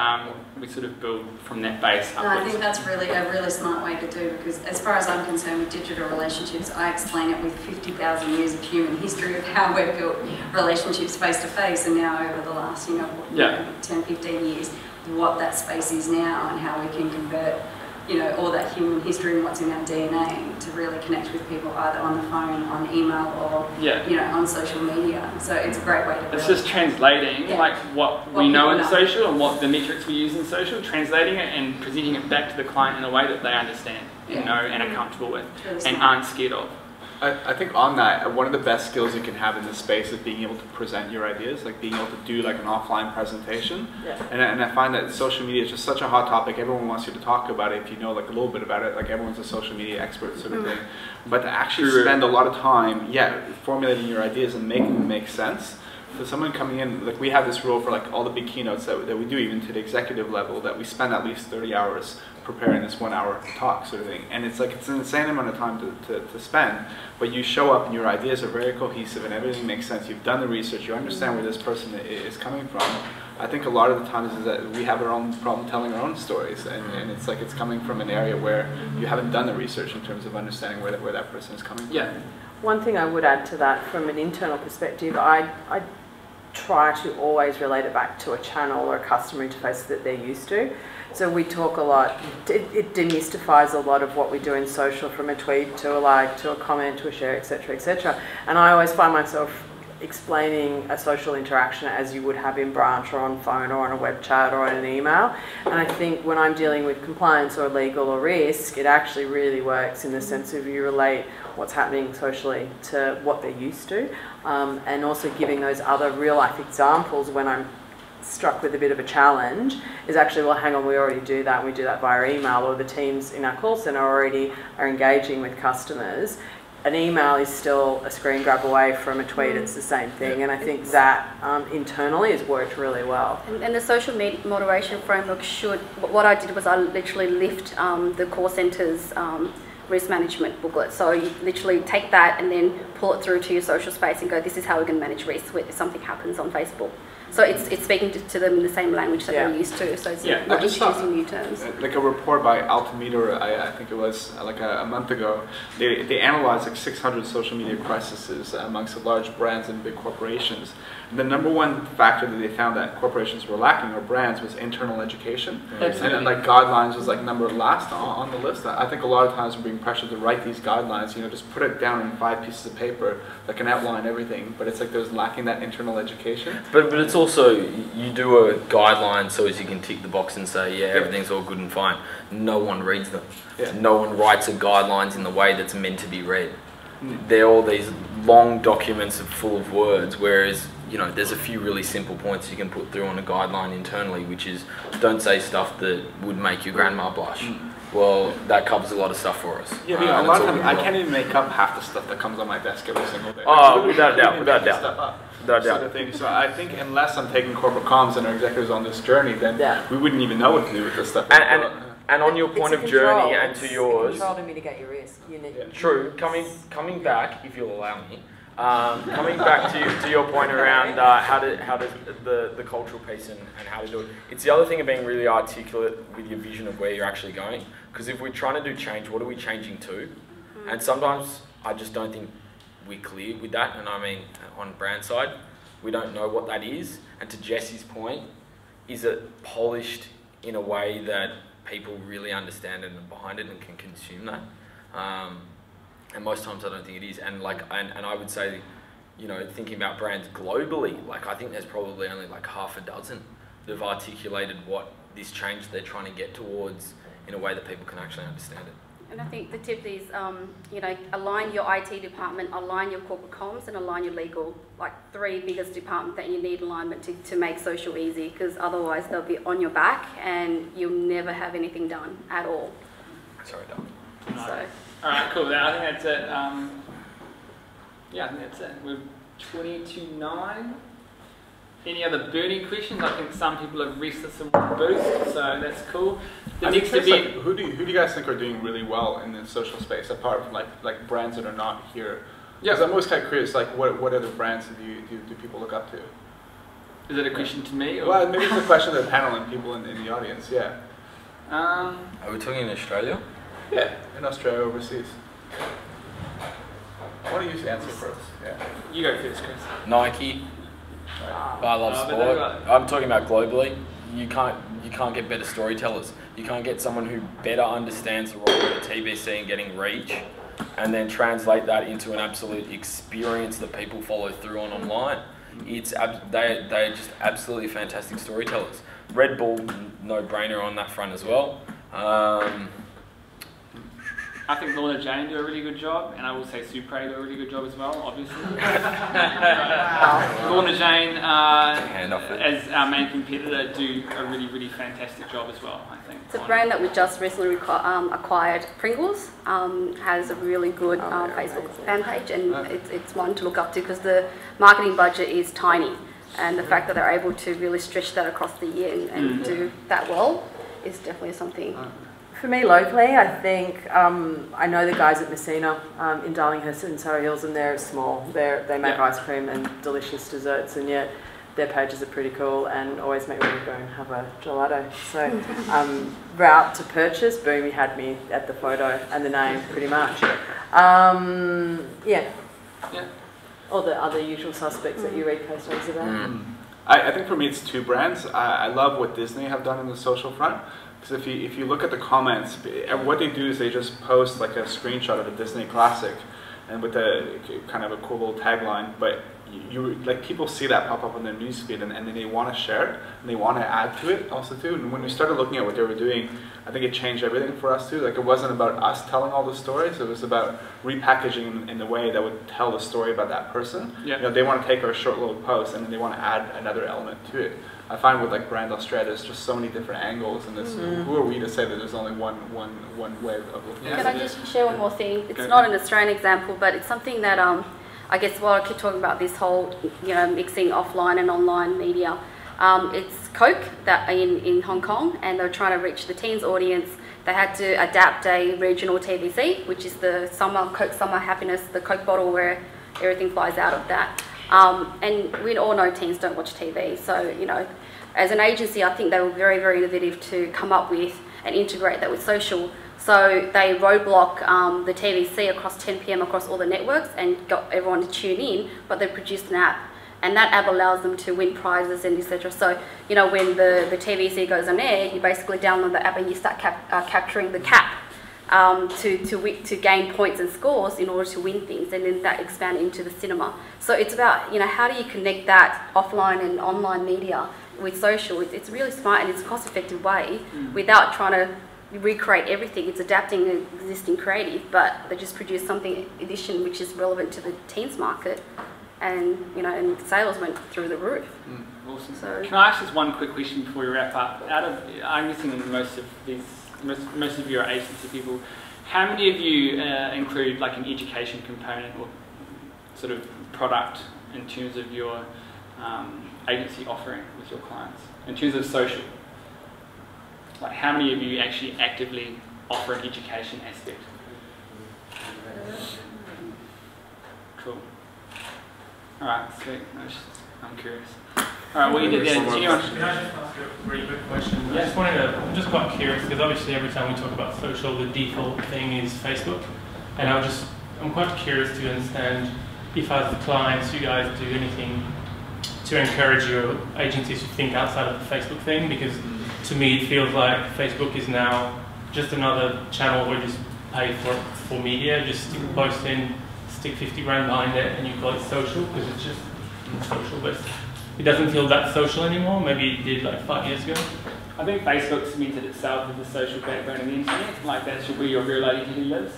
we sort of build from that base upwards. No, I think that's really a really smart way to do, because as far as I'm concerned with digital relationships, I explain it with 50,000 years of human history of how we've built relationships face to face, and now over the last, 10, 15 years, what that space is now and how we can convert, all that human history and what's in our DNA to really connect with people either on the phone, on email, or on social media. So it's a great way to. It's just translating like what we know in social and what the metrics we use in social, translating it and presenting it back to the client in a way that they understand, and know, and are comfortable with, and aren't scared of. I think on that, one of the best skills you can have in this space is being able to present your ideas, like being able to do like an offline presentation. And I find that social media is just such a hot topic. Everyone wants you to talk about it if you know like a little bit about it. Like everyone's a social media expert sort of thing. But to actually spend a lot of time, formulating your ideas and making them make sense. So someone coming in, like we have this rule for like all the big keynotes that we do, even to the executive level, that we spend at least 30 hours preparing this 1 hour talk sort of thing. And it's like, it's an insane amount of time to spend, but you show up and your ideas are very cohesive and everything makes sense. You've done the research, you understand where this person is coming from. I think a lot of the times is that we have our own problem telling our own stories, and it's like it's coming from an area where you haven't done the research in terms of understanding where that person is coming from. One thing I would add to that from an internal perspective, I try to always relate it back to a channel or a customer interface that they're used to. So we talk a lot, it demystifies a lot of what we do in social, from a tweet to a like, to a comment, to a share, etc., etc. And I always find myself explaining a social interaction as you would have in branch or on phone or on a web chat or on an email. And I think when I'm dealing with compliance or legal or risk, it actually really works in the sense of you relate what's happening socially to what they're used to, and also giving those other real life examples when I'm struck with a bit of a challenge is actually, well, hang on, we already do that, and we do that via email, or the teams in our call centre already are engaging with customers. An email is still a screen grab away from a tweet, it's the same thing, and I think that internally has worked really well. And the social media moderation framework should, what I did was I literally lift the call centre's risk management booklet. So you literally take that and then pull it through to your social space and go, this is how we're going to manage risk if something happens on Facebook. So it's speaking to them in the same language that they're used to, so it's not introducing new terms. Like a report by Altimeter, I think it was like a month ago, they analyzed like 600 social media crises amongst the large brands and big corporations. And the number one factor that they found that corporations were lacking, or brands, was internal education. And like guidelines was like number last on the list. I think a lot of times we're being pressured to write these guidelines, you know, just put it down in 5 pieces of paper that can outline everything, but it's like there's lacking that internal education. But it's also, you do a guideline so as you can tick the box and say, yeah, everything's all good and fine. No one reads them. No one writes the guidelines in the way that's meant to be read. They're all these long documents full of words, whereas, you know, there's a few really simple points you can put through on a guideline internally, which is, don't say stuff that would make your grandma blush. Well, that covers a lot of stuff for us. Yeah, a lot of times I can't even make up half the stuff that comes on my desk every single day. Oh, without doubt, without doubt. So I think unless I'm taking corporate comms and our executives on this journey, then we wouldn't even know what to do with this stuff. And on your point of journey and to yours, control to mitigate your risk. True. Coming back, if you'll allow me, coming back to your point around how does the cultural piece and how to do it. It's the other thing of being really articulate with your vision of where you're actually going. Because if we're trying to do change, what are we changing to? And sometimes I just don't think we're clear with that. And I mean, on brand side, we don't know what that is. And to Jesse's point, is it polished in a way that people really understand it and behind it and can consume that? And most times I don't think it is. And and I would say, you know, thinking about brands globally, like I think there's probably only like half a dozen that have articulated what this change they're trying to get towards in a way that people can actually understand it. And I think the tip is, you know, align your IT department, align your corporate comms, and align your legal, like 3 biggest departments that you need alignment to make social easy, because otherwise they'll be on your back and you'll never have anything done at all. Sorry, Doug. No. So. All right, cool. I think that's it. Yeah, I think that's it. We're 20 to 9. Any other burning questions? I think some people have rested some boost, so that's cool. The next event. Who do you guys think are doing really well in the social space, apart from like brands that are not here? Yeah, I'm always kind of curious. Like, what other brands do people look up to? Is it a question to me? Or? Well, maybe it's a question to the panel and people in the audience. Yeah. Are we talking in Australia? Yeah, in Australia, overseas. Why don't you answer first? Yeah. You go first, Chris. Nike. I love sport. I'm talking about globally. You can't get better storytellers. You can't get someone who better understands the role of the TBC and getting reach, and then translate that into an absolute experience that people follow through on online. They're just absolutely fantastic storytellers. Red Bull, no brainer on that front as well. I think Lorna Jane do a really good job, and I will say Supre do a really good job as well, obviously. Lorna Jane, as our main competitor, do a really, really fantastic job as well, I think. It's a brand that we just recently acquired, Pringles, has a really good Facebook fan page, and it's one to look up to because the marketing budget is tiny, and the fact that they're able to really stretch that across the year and do that well is definitely something. For me locally, I think, I know the guys at Messina in Darlinghurst and Surrey Hills, and they're small. They make ice cream and delicious desserts, and yet their pages are pretty cool and always make me go and have a gelato. So route to purchase, boom, you had me at the photo and the name pretty much. Yeah. All the other usual suspects that you read post notes about. I think for me it's 2 brands. I love what Disney have done on the social front, Because if you look at the comments, what they do is they just post like a screenshot of a Disney classic, and with a kind of a cool little tagline, but you like people see that pop up on their newsfeed, and then they want to share it, and they want to add to it also too. And when we started looking at what they were doing, I think it changed everything for us too. Like it wasn't about us telling all the stories; it was about repackaging in a way that would tell the story about that person. Yeah. You know, they want to take our short little post, and then they want to add another element to it. I find with like Brand Australia, there's just so many different angles, and this, who are we to say that there's only one way of looking at it? Can I just share one more thing? It's not an Australian example, but it's something that I guess while I keep talking about this whole, mixing offline and online media, it's Coke that in Hong Kong, and they're trying to reach the teens audience. They had to adapt a regional TVC, which is the Coke Summer Happiness, the Coke bottle where everything flies out of that. And we all know teens don't watch TV, so as an agency, I think they were very, very innovative to come up with and integrate that with social. So they roadblock the TVC across 10 PM across all the networks and got everyone to tune in, but they produced an app. And that app allows them to win prizes and etc. So, when the TVC goes on air, you basically download the app and you start capturing the cap to gain points and scores in order to win things, and then that expand into the cinema. So it's about, how do you connect that offline and online media with social? It's really smart and it's a cost-effective way without trying to recreate everything. It's adapting an existing creative, but they just produce something addition which is relevant to the teens market, and and sales went through the roof. Awesome. So, can I ask just one quick question before we wrap up? I'm guessing most of you are agency people. How many of you include like an education component or sort of product in terms of your agency offering with your clients, in terms of social? Like how many of you actually actively offer an education aspect? Cool. Alright, sweet. I'm curious. Alright, what you did there, Can I just ask a really quick question? Yeah. I'm just quite curious, because obviously every time we talk about social, the default thing is Facebook. And I'm quite curious to understand if as the clients, you guys do anything to encourage your agencies to think outside of the Facebook thing, because to me it feels like Facebook is now just another channel where you just pay for media, just stick a post in, stick 50 grand behind it, and you call it social because it's just social, but it doesn't feel that social anymore. Maybe it did like 5 years ago. I think Facebook cemented itself as the social backbone of the internet. Like that's where your real identity lives.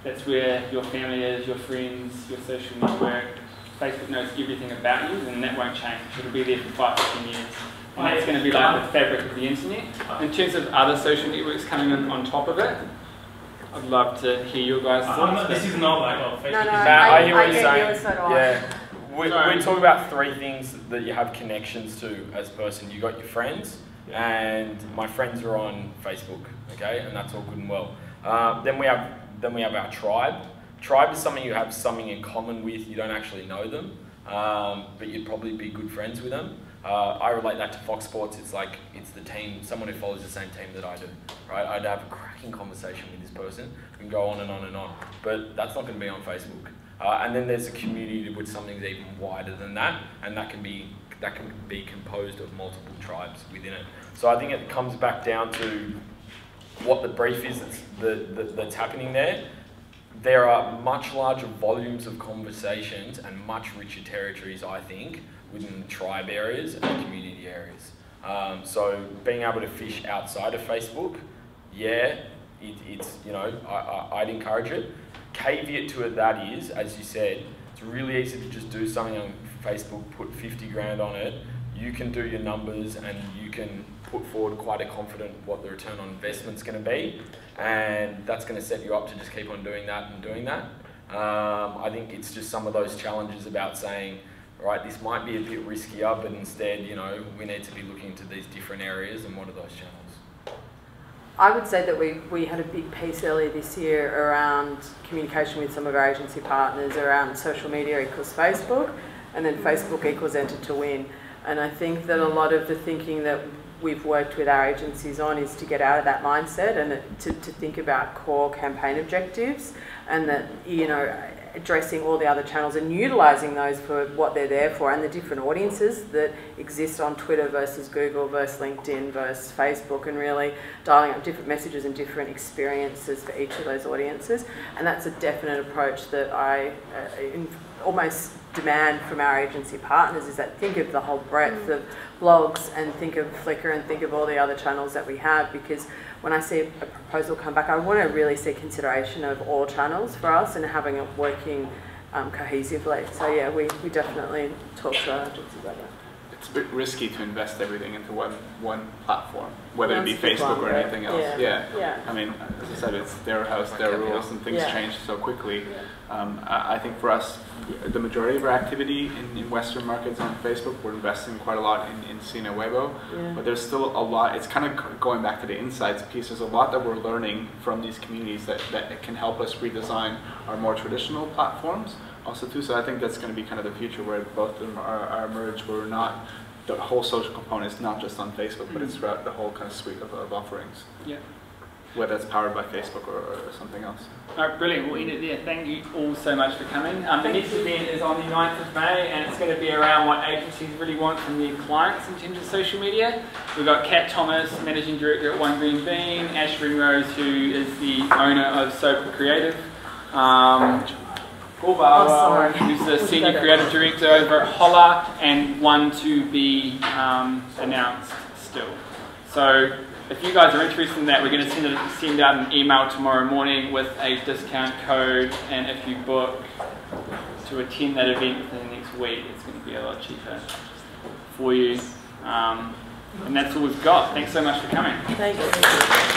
That's where your family is, your friends, your social network. Facebook knows everything about you, and that won't change. It'll be there for 5 to 10 years. And that's going to be like the fabric of the internet. In terms of other social networks coming in on top of it, I'd love to hear your guys' thoughts. This is not like, oh, Facebook is... I hear what you're saying. So Yeah. We talk about 3 things that you have connections to as a person. You got your friends, and my friends are on Facebook, okay, and that's all good and well. Then we have our tribe. Tribe is something you have something in common with. You don't actually know them, but you'd probably be good friends with them. I relate that to Fox Sports. It's like it's the team, someone who follows the same team that I do, right? I'd have a cracking conversation with this person. We can go on and on and on, but that's not going to be on Facebook. And then there's a community with something that's even wider than that, and that can be composed of multiple tribes within it. So I think it comes back down to what the brief is that's happening there. There are much larger volumes of conversations and much richer territories, I think, within the tribe areas and the community areas. So being able to fish outside of Facebook, yeah, it's I'd encourage it. Caveat to it that is, as you said, it's really easy to just do something on Facebook, put 50 grand on it. You can do your numbers and you can put forward quite a confident what the return on investment's going to be, and that's going to set you up to just keep on doing that and doing that. I think it's just some of those challenges about saying, right, this might be a bit riskier, but instead, we need to be looking into these different areas and what are those channels. I would say that we had a big piece earlier this year around communication with some of our agency partners around social media equals Facebook, and then Facebook equals enter to win. And I think that a lot of the thinking that we've worked with our agencies on is to get out of that mindset and to think about core campaign objectives, and that, addressing all the other channels and utilising those for what they're there for, and the different audiences that exist on Twitter versus Google versus LinkedIn versus Facebook, and really dialing up different messages and different experiences for each of those audiences. And that's a definite approach that I almost demand from our agency partners, is that think of the whole breadth of blogs and think of Flickr and think of all the other channels that we have, because when I see a proposal come back, I want to really see consideration of all channels for us and having it working cohesively. So yeah, we definitely talk to our agency about that. It's a bit risky to invest everything into one platform, whether it be Facebook or anything else. Yeah. I mean, as I said, it's their house, their rules, and things change so quickly. I think for us, the majority of our activity in Western markets on Facebook, we're investing quite a lot in Sina Weibo, but there's still a lot. It's kind of going back to the insights piece. There's a lot that we're learning from these communities that can help us redesign our more traditional platforms also too. So I think that's going to be kind of the future, where both of them are merged. We're not, the whole social component is not just on Facebook, but it's throughout the whole kind of suite of offerings. Yeah. Whether it's powered by Facebook or something else. All right, brilliant. We'll end it there. Thank you all so much for coming. The next event is on the 9th of May, and it's going to be around what agencies really want from their clients in terms of social media. We've got Kat Thomas, Managing Director at One Green Bean, Ash Ringrose, who is the owner of Soap Creative, Paul Barber, who's the Senior Creative Director over at Holla, and one to be announced still. So if you guys are interested in that, we're going to send out an email tomorrow morning with a discount code, and if you book to attend that event for the next week, it's going to be a lot cheaper for you. And that's all we've got. Thanks so much for coming. Thank you.